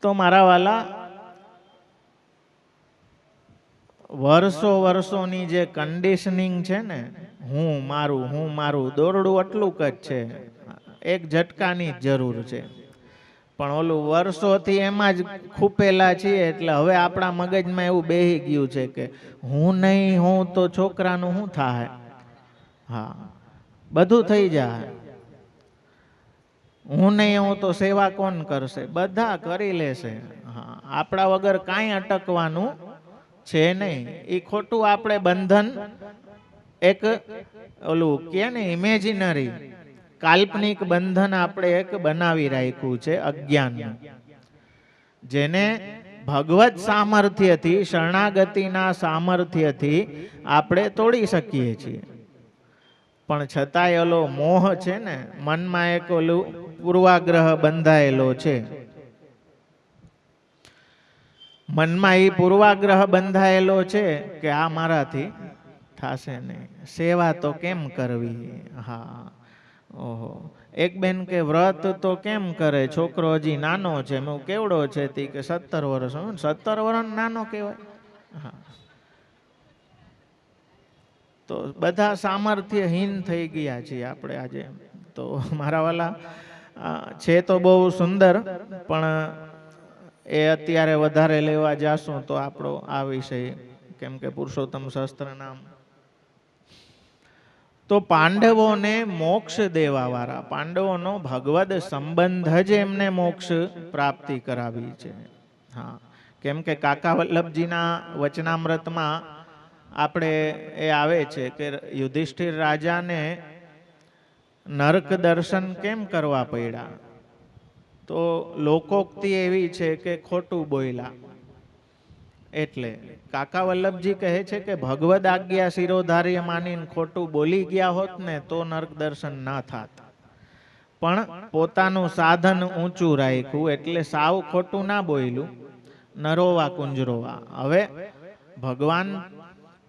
તો મારા વાલા, વર્ષોની જે કન્ડિશનિંગ છે ને, હું મારું દોરડું એટલું જ છે, એક ઝટકાની જ જરૂર છે. પણ ઓલું વર્ષોથી એમાં જ ખૂપેલા છીએ એટલે હવે આપણા મગજમાં એવું બેહી ગયું છે કે હું નહીં હું તો છોકરાનું શું થાય. હા, બધું થઈ જાય. હું નહીં હું તો સેવા કોણ કરશે? બધા કરી લેશે. હા, આપણા વગર કાંઈ અટકવાનું છે નહીં. એ ખોટું આપણે બંધન એક ઓલું કે ને ઇમેજિનરી કાલ્પનિક બંધન આપણે એક બનાવી રાખ્યું છે અજ્ઞાનનું, જેને ભગવત સામર્થ્યથી, શરણાગતિના સામર્થ્યથી આપણે તોડી શકીએ છીએ. પણ છતાંય ઓલો મોહ છે ને, મનમાં એક ઓલું પૂર્વાગ્રહ બંધાયેલો છે. મનમાં એ પૂર્વાગ્રહ બંધાયેલો છે કે આ મારાથી થશે નહીં, સેવા તો કેમ કરવી. હા, ઓહો, એક બેન કે વ્રત તો કેમ કરે, છોકરો હજી નાનો છે. હું કેવડો છે? તી કે 17 વર્ષ. 17 વર્ષ નાનો કહેવાય? હા, તો બધા સામર્થ્યહીન થઈ ગયા છીએ આપણે આજે. તો મારા વાલા છે તો બહુ સુંદર, પણ એ અત્યારે વધારે લેવા જાશું તો આપણો આ વિષય, કેમ કે પુરુષોત્તમ શાસ્ત્ર નામ. તો પાંડવોને મોક્ષ દેવાવાળા, પાંડવોનો ભગવદ સંબંધ જ એમને મોક્ષ પ્રાપ્તિ કરાવી છે. હા, કેમ કે કાકા વલ્લભજીના વચનામૃતમાં આપણે એ આવે છે કે યુધિષ્ઠિર રાજાને નરક દર્શન કેમ કરવા પડ્યા? તો લોકોક્તિ એવી છે કે ખોટું બોલ્યા. એટલે કાકા વલ્લભજી કહે છે કે ભગવદ આજ્ઞા શિરોધાર્ય માનીને ખોટું બોલી ગયા હોત ને તો નર્ક દર્શન ના થાત, પણ પોતાનું સાધન ઊંચું રાખ્યું એટલે સાવ ખોટું ના બોલ્યું. નરોવા કુંજરોવા. હવે ભગવાન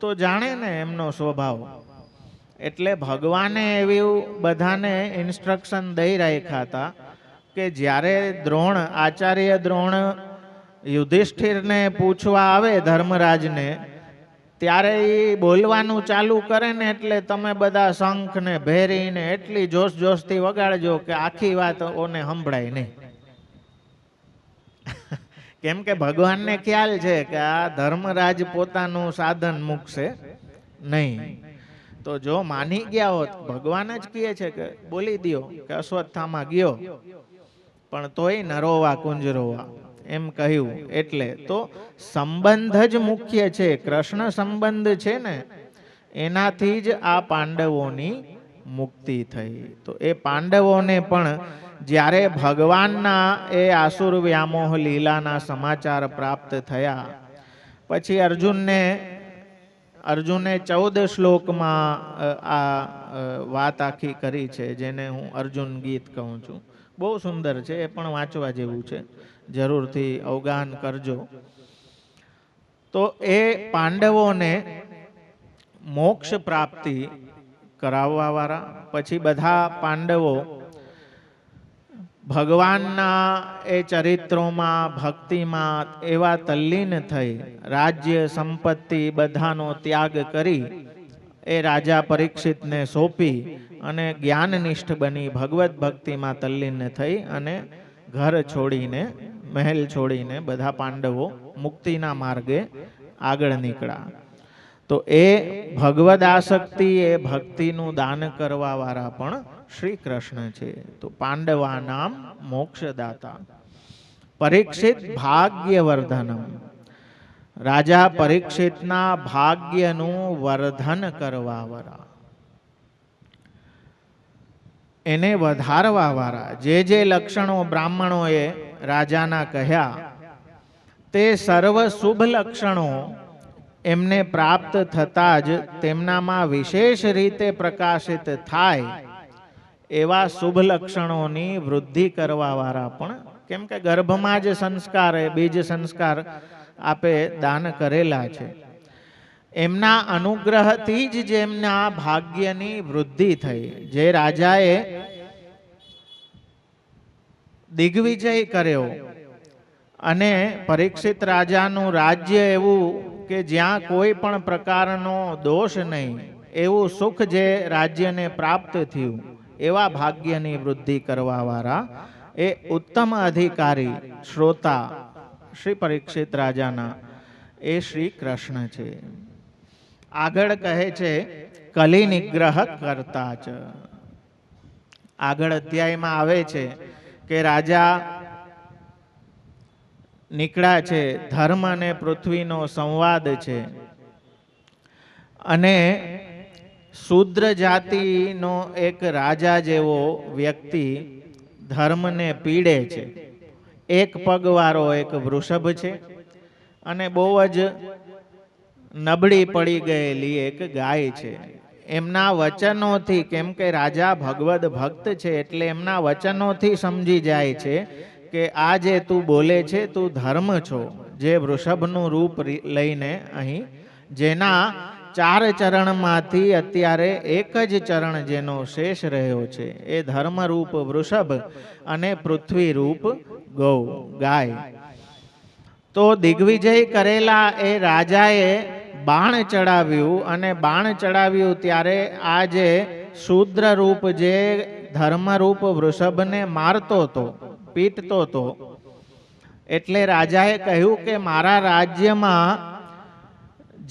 તો જાણે ને એમનો સ્વભાવ, એટલે ભગવાને એવી બધાને ઇન્સ્ટ્રક્શન દઈ રાખ્યા હતા કે જ્યારે આચાર્ય દ્રોણ યુધિષ્ઠિરને પૂછવા આવે ધર્મરાજને, ત્યારે એ બોલવાનું ચાલુ કરે ને એટલે તમે બધા શંખ ને ભેરીને એટલી જોશ જોશથી વગાડજો કે આખી વાત ઓને સંભળાય નહીં. કેમ કે ભગવાનને ખ્યાલ છે કે આ ધર્મરાજ પોતાનું સાધન મૂકશે નહીં. તો જો માની ગયા હોત, ભગવાન જ કહે છે કે બોલી દ્યો કે અશ્વત્થામા ગયો, પણ તોય નરોવા કુંજરોવા એમ કહ્યું. એટલે તો સંબંધ જ મુખ્ય છે, કૃષ્ણ સંબંધ છે ને એનાથી જ આ પાંડવોની મુક્તિ થઈ. તો એ પાંડવોને પણ જ્યારે ભગવાનના એ આસુર વ્યામોહ લીલાના સમાચાર પ્રાપ્ત થયા, પછી અર્જુને 14 શ્લોકમાં આ વાત આખી કરી છે, જેને હું અર્જુન ગીત કહું છું. બહુ સુંદર છે, એ પણ વાંચવા જેવું છે, જરૂરથી અવગાહન કરજો. તો એ પાંડવોને મોક્ષ પ્રાપ્તિ કરાવવા વાળા, પછી બધા પાંડવો ભગવાનના એ ચરિત્રોમાં ભક્તિમાં એવા તલ્લીન થઈ રાજ્ય સંપત્તિ બધાનો ત્યાગ કરી એ રાજા પરીક્ષિતને સોંપી અને જ્ઞાનનિષ્ઠ બની ભગવત ભક્તિમાં તલ્લીન થઈ અને ઘર છોડીને, મહેલ છોડીને બધા પાંડવો મુક્તિના માર્ગે આગળ નીકળ્યા. તો એ ભગવદ આસક્તિ, એ ભક્તિનું દાન કરવા વાળા પણ શ્રી કૃષ્ણ છે. તો પાંડવા નામ મોક્ષદાતા. પરીક્ષિત ભાગ્યવર્ધનમ. રાજા પરીક્ષિતના ભાગ્યનું વર્ધન કરવા વાળા, એને વધારવા વાળા. જે લક્ષણો બ્રાહ્મણોએ રાજાના કહ્યા તે સર્વ શુભ લક્ષણો એમને પ્રાપ્ત થતા જ તેમનામાં વિશેષ રીતે પ્રકાશિત થાય એવા શુભ લક્ષણોની વૃદ્ધિ કરવા વાળા પણ, કેમ કે ગર્ભમાં જ સંસ્કાર, બીજ સંસ્કાર આપે દાન કરેલા છે, એમના અનુગ્રહથી જ જેમના ભાગ્યની વૃદ્ધિ થઈ. જે રાજાએ દિગ્વિજય કર્યો અને પરીક્ષિત રાજાનું રાજ્ય એવું કે જ્યાં કોઈ પણ પ્રકારનો દોષ નહીં, એવું સુખ જે રાજ્યને પ્રાપ્ત થયું, એવા ભાગ્યની વૃદ્ધિ કરવા વાળા એ ઉત્તમ અધિકારી શ્રોતા શ્રી પરીક્ષિત રાજાના એ શ્રી કૃષ્ણ છે. આગળ કહે છે કલિ નિગ્રહ કરતા ચ. આગળ અધ્યાયમાં આવે છે કે રાજા નીકળ્યા છે, ધર્મ અને પૃથ્વીનો સંવાદ છે, અને શૂદ્ર જાતિનો એક રાજા જેવો વ્યક્તિ ધર્મને પીડે છે. એક પગવાળો એક વૃષભ છે અને બહુ જ નબળી પડી ગયેલી એક ગાય છે. એમના વચનોથી, કેમ કે રાજા ભગવદ ભક્ત છે એટલે એમના વચનોથી સમજી જાય છે કે આ જે તું બોલે છે તું ધર્મ છો. જે વૃષભનું રૂપ લઈને અહીં, જેના 4 ચરણમાંથી અત્યારે એક જ ચરણ જેનો શેષ રહ્યો છે, એ ધર્મરૂપ વૃષભ અને પૃથ્વી રૂપ ગૌ, ગાય. તો દિગ્વિજય કરેલા એ રાજાએ બાણ ચડાવ્યું, અને બાણ ચડાવ્યું ત્યારે આ જે શૂદ્ર રૂપ, જે ધર્મરૂપ વૃષભને મારતો હતો, પીટતો હતો, એટલે રાજાએ કહ્યું કે મારા રાજ્યમાં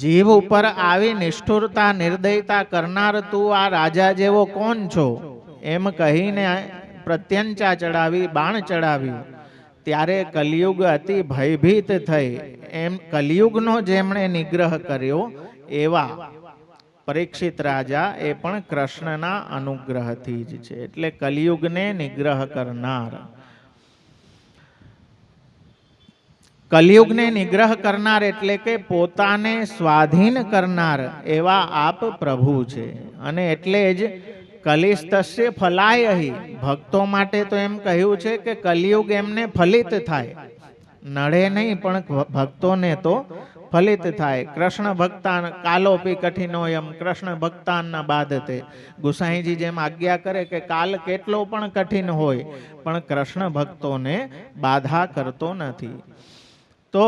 જીવ ઉપર આવી નિષ્ઠુરતા, નિર્દયતા કરનાર તું આ રાજા જેવો કોણ છો? એમ કહીને પ્રત્યંચા ચડાવી, બાણ ચડાવ્યું. ત્યારે કલિયુગ અતિ ભયભીત થઈ. એમ કલિયુગનો જેમણે નિગ્રહ કર્યો એવા પરીક્ષિત રાજા એ પણ કૃષ્ણના અનુગ્રહથી જ છે. એટલે કલિયુગને નિગ્રહ કરનાર. કલિયુગને નિગ્રહ કરનાર એટલે કે પોતાને સ્વાધીન કરનાર એવા આપ પ્રભુ છે. અને એટલે જ કલિસ્તસ્ય ફલાયહિ, ભક્તો માટે તો એમ કહ્યું છે કે કલિયુગ એમને ફલિત થાય, નડે નહીં પણ ભક્તોને તો ફલિત થાય. કૃષ્ણ ભક્તાન કાલોપી કઠિનોયમ કૃષ્ણ ભક્તાન બાધતે. ગુસાઈજી જેમ આજ્ઞા કરે કે કાલ કેટલો પણ કઠિન હોય પણ કૃષ્ણ ભક્તોને બાધા કરતો નથી. તો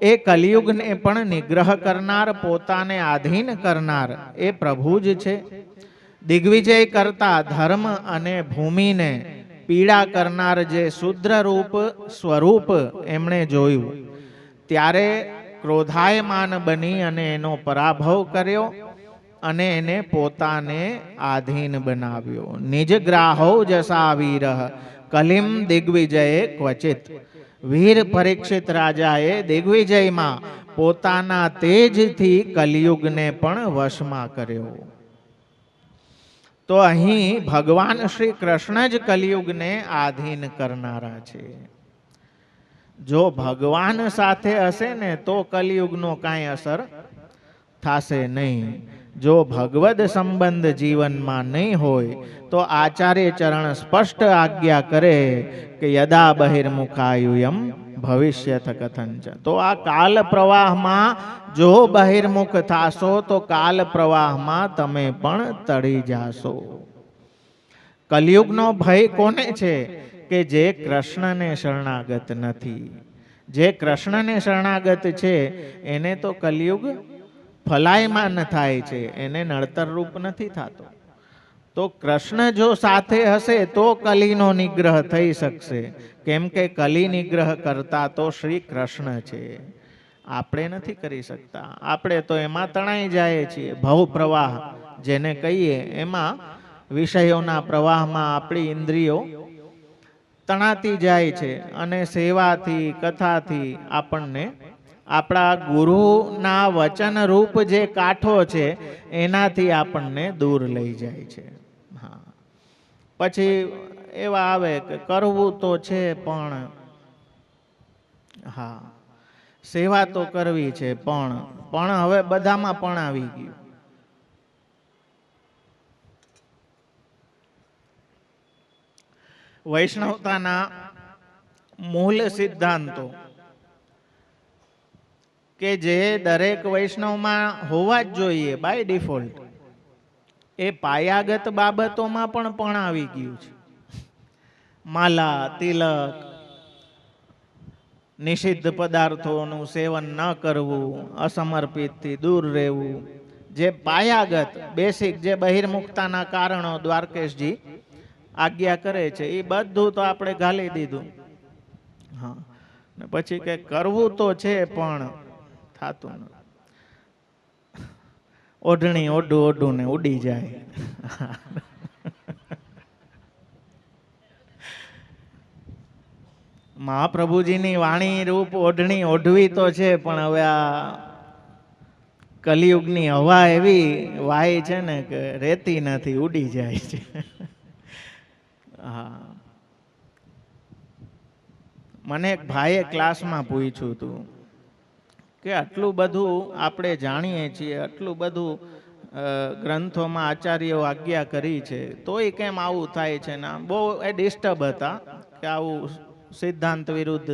એ કલિયુગને પણ નિગ્રહ કરનાર, પોતાને આધીન કરનાર એ પ્રભુ જ છે. દિગ્વિજય કરતા ધર્મ અને ભૂમિને પીડા કરનાર જે શુદ્ર રૂપ સ્વરૂપ એમણે જોયું, ત્યારે ક્રોધાયમાન બની અને એનો પરાભવ કર્યો અને એને પોતાને આધીન બનાવ્યો. નિજગ્રાહો જસા વીર કલિમ દિગ્વિજયે ક્વચિત. વીર પરીક્ષિત રાજાએ દિગ્વિજયમાં પોતાના તેજથી કલિયુગને પણ વશમાં કર્યો. તો અહીં ભગવાન શ્રી કૃષ્ણ જ કલિયુગને આધીન કરનારા છે. જો ભગવાન સાથે હશે ને તો કલિયુગનો કાંઈ અસર થશે નહીં. જો ભગવદ સંબંધ જીવનમાં નહીં હોય તો આચાર્ય ચરણ સ્પષ્ટ આજ્ઞા કરે કે યદા બહિર્મુખાયુયમ ભવિષ્યથ કથંચ. તો આ કાલ પ્રવાહમાં જો બહિર્મુખ થાશો તો કાલ પ્રવાહમાં તમે પણ તળી જાશો. કલિયુગનો ભય કોને છે? કે જે કૃષ્ણને શરણાગત નથી. જે કૃષ્ણને શરણાગત છે એને તો કલિયુગ ફલાયમાન થાય છે, એને નડતર રૂપ નથી થતો. તો કૃષ્ણ જો સાથે હશે તો કલીનો નિગ્રહ થઈ શકશે. કેમ કે કલી નિગ્રહ કરતા તો શ્રી કૃષ્ણ છે, આપણે નથી કરી શકતા. આપણે તો એમાં તણાઈ જાય છીએ. ભવ પ્રવાહ જેને કહીએ, એમાં વિષયોના પ્રવાહમાં આપણી ઇન્દ્રિયો તણાતી જાય છે અને સેવાથી કથાથી આપણને આપણા ગુરુના વચન રૂપ જે કાંઠો છે એનાથી આપણને દૂર લઈ જાય છે. હા, પછી એવા આવે કે કરવું તો છે પણ હા સેવા તો કરવી છે પણ હવે બધામાં પણ આવી ગયું. વૈષ્ણવતાના મૂળ સિદ્ધાંતો કે જે દરેક વૈષ્ણવમાં હોવા જ જોઈએ બાય ડિફોલ્ટ, એ પાયાગત બાબતોમાં પણ આવી ગયું છે. માલા, તિલક, નિષિદ્ધ પદાર્થોનું સેવન ન કરવું, અસમર્પિતથી દૂર રહેવું, જે પાયાગત બેસિક જે બહિર્મુખતાના કારણો દ્વારકેશજી આજ્ઞા કરે છે એ બધું તો આપણે ઘાલી દીધું. હા, ને પછી કે કરવું તો છે પણ થાતું ન. ઓઢણી ઓઢું ને ઉડી જાય. મહાપ્રભુજીની વાણી રૂપ ઓઢણી ઓઢવી તો છે પણ હવે આ કલિયુગની હવા એવી વાય છે ને કે રહેતી નથી, ઉડી જાય છે. હા, મને એક ભાઈએ ક્લાસમાં પૂછ્યું હતું કે આટલું બધું આપણે જાણીએ છીએ, આટલું બધું ગ્રંથોમાં આચાર્યો આજ્ઞા કરી છે, તોય કેમ આવું થાય છે ને? બહુ એ ડિસ્ટર્બ હતા કે આવું સિદ્ધાંત વિરુદ્ધ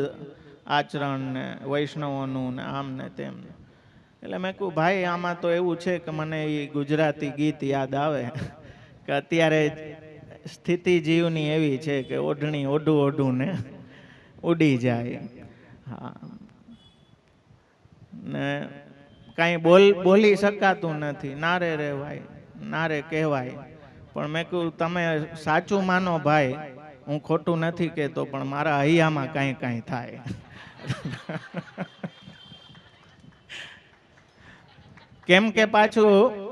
આચરણ ને વૈષ્ણવોનું ને આમ ને તેમ. એટલે મેં કહ્યું ભાઈ આમાં તો એવું છે કે મને એ ગુજરાતી ગીત યાદ આવે કે અત્યારે સ્થિતિ જીવની એવી છે કે ઓઢણી ઓઢું ને ઉડી જાય. હા, ને કાંઈ બોલી શકાતું નથી, નારે રહેવાય નારે કહેવાય. પણ મેં કહ્યું તમે સાચું માનો ભાઈ, હું ખોટું નથી કહેતો, પણ મારા હૈયામાં કાંઈ થાય. કેમ કે પાછું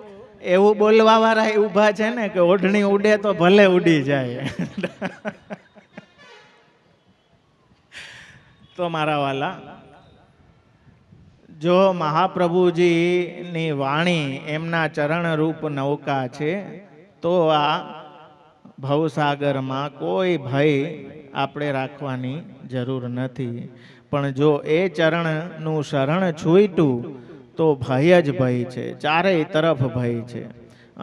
એવું બોલવા વાળા ઊભા છે ને કે ઓઢણી ઉડે તો ભલે ઉડી જાય. તો મારા વાલા, જો મહાપ્રભુજીની વાણી એમના ચરણરૂપ નૌકા છે તો આ ભવસાગરમાં કોઈ ભય આપણે રાખવાની જરૂર નથી. પણ જો એ ચરણનું શરણ છૂટ્યું તો ભય જ ભય છે, ચારેય તરફ ભય છે.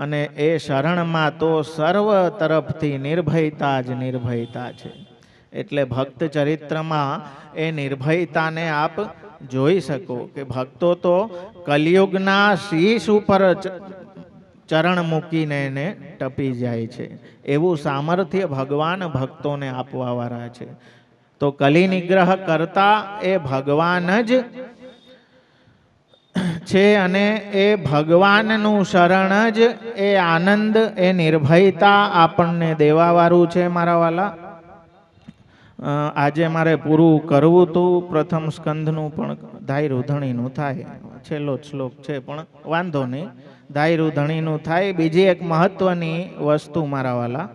અને એ શરણમાં તો સર્વ તરફથી નિર્ભયતા જ નિર્ભયતા છે. એટલે ભક્ત ચરિત્રમાં એ નિર્ભયતાને આપ જોઈ શકો કે ભક્તો તો કલિયુગના શીશ ઉપર ચરણ મૂકીને એને ટપી જાય છે. એવું સામર્થ્ય ભગવાન ભક્તોને આપવાવાળા છે. તો કલી નિગ્રહ કરતા એ ભગવાન જ છે અને એ ભગવાનનું શરણ જ એ આનંદ, એ નિર્ભયતા આપણને દેવાવાળું છે. મારા વાલા, આજે મારે પૂરું કરવું હતું પ્રથમ સ્કંધનું, પણ ધાયરું ધણીનું થાય, છેલ્લો શ્લોક છે પણ વાંધો નહીં, ધાયરું ધણીનું થાય. બીજી એક મહત્વની વસ્તુ મારા વાલા,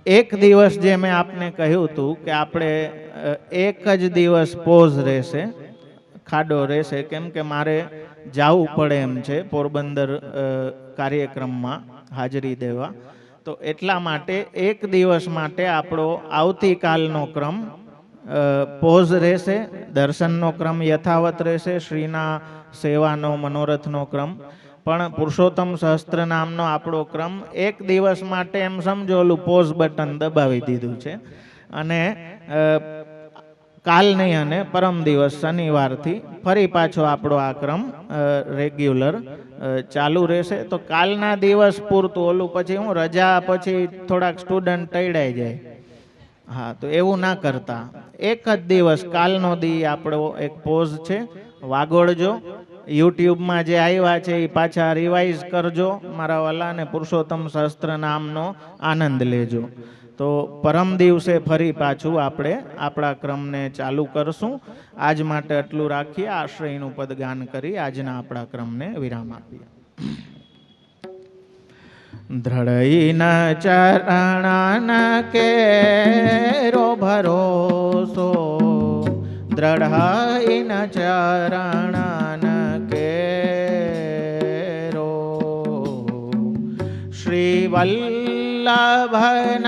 એક દિવસ જે મેં આપને કહ્યું હતું કે આપણે એક જ દિવસ પોઝ રહેશે, ખાડો રહેશે, કેમ કે મારે જવું પડે એમ છે પોરબંદર કાર્યક્રમમાં હાજરી દેવા. તો એટલા માટે એક દિવસ માટે આપણો આવતીકાલનો ક્રમ પોઝ રહેશે, દર્શનનો ક્રમ યથાવત રહેશે, શ્રીના સેવાનો મનોરથનો ક્રમ. પણ પુરુષોત્તમ સહસ્ત્ર નામનો આપણો ક્રમ એક દિવસ માટે એમ સમજો ઓલું પોઝ બટન દબાવી દીધું છે. અને કાલ નહીં અને પરમ દિવસ શનિવારથી ફરી પાછો આપણો આ ક્રમ રેગ્યુલર ચાલુ રહેશે. તો કાલના દિવસ પૂરતું, ઓલું પછી હું રજા પછી થોડાક સ્ટુડન્ટ તૈડાઈ જાય. હા, તો એવું ના કરતા, એક જ દિવસ કાલનો દી આપણો એક પોઝ છે, વાગોળજો. યુટ્યુબમાં જે આવ્યા છે એ પાછા રિવાઇઝ કરજો મારા વાલા, અને પુરુષોત્તમ સહસ્ત્ર નામનો આનંદ લેજો. તો પરમ દિવસે ફરી પાછું આપણે આપણા ક્રમને ચાલુ કરશું. આજ માટે આટલું રાખીએ, આશ્રયનું પદ ગાન કરી આજના આપણા ક્રમને વિરામ આપીએ. દ્રઢઈન ચરણ કેરો ભરોસો, દ્રઢઈન ચરણ કેરો, શ્રી વલ્લભન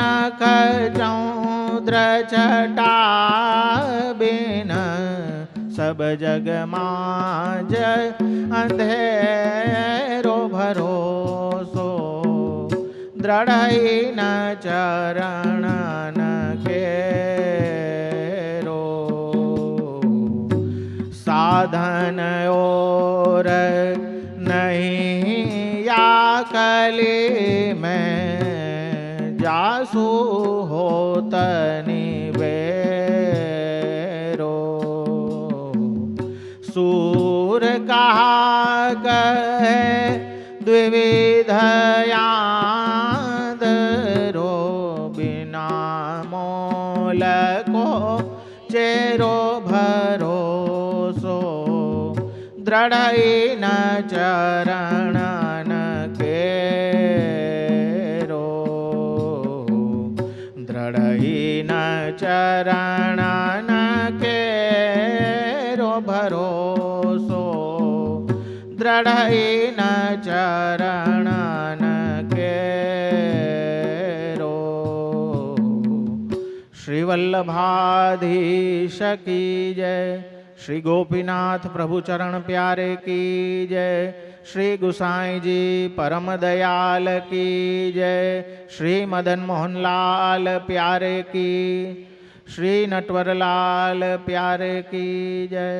ચૌદ્ર છટા બિન સબ જગમાં જ અંધેરો ભરોસો, દ્રઢઈન ચરણ કેરો, સાધન ઓર નહીં યા કલી મેં જાસુ હોત નિવેરો, सूर कहा कहे द्विविधयादरो, बिना मोल को चेरो भरोसो, દ્રઢઈન ચરણ કેરો, દ્રઢઈન ચરણ કેરો ભરોસો, દ્રઢઈન ચરણ કેરો. શ્રી વલ્લભાધીશ કી જય, श्री गोपीनाथ प्रभु चरण प्यारे की जय, श्री गुसाई जी परम दयाल की जय, श्री मदन मोहन लाल प्यारे की, श्री नटवर लाल प्यारे की जय.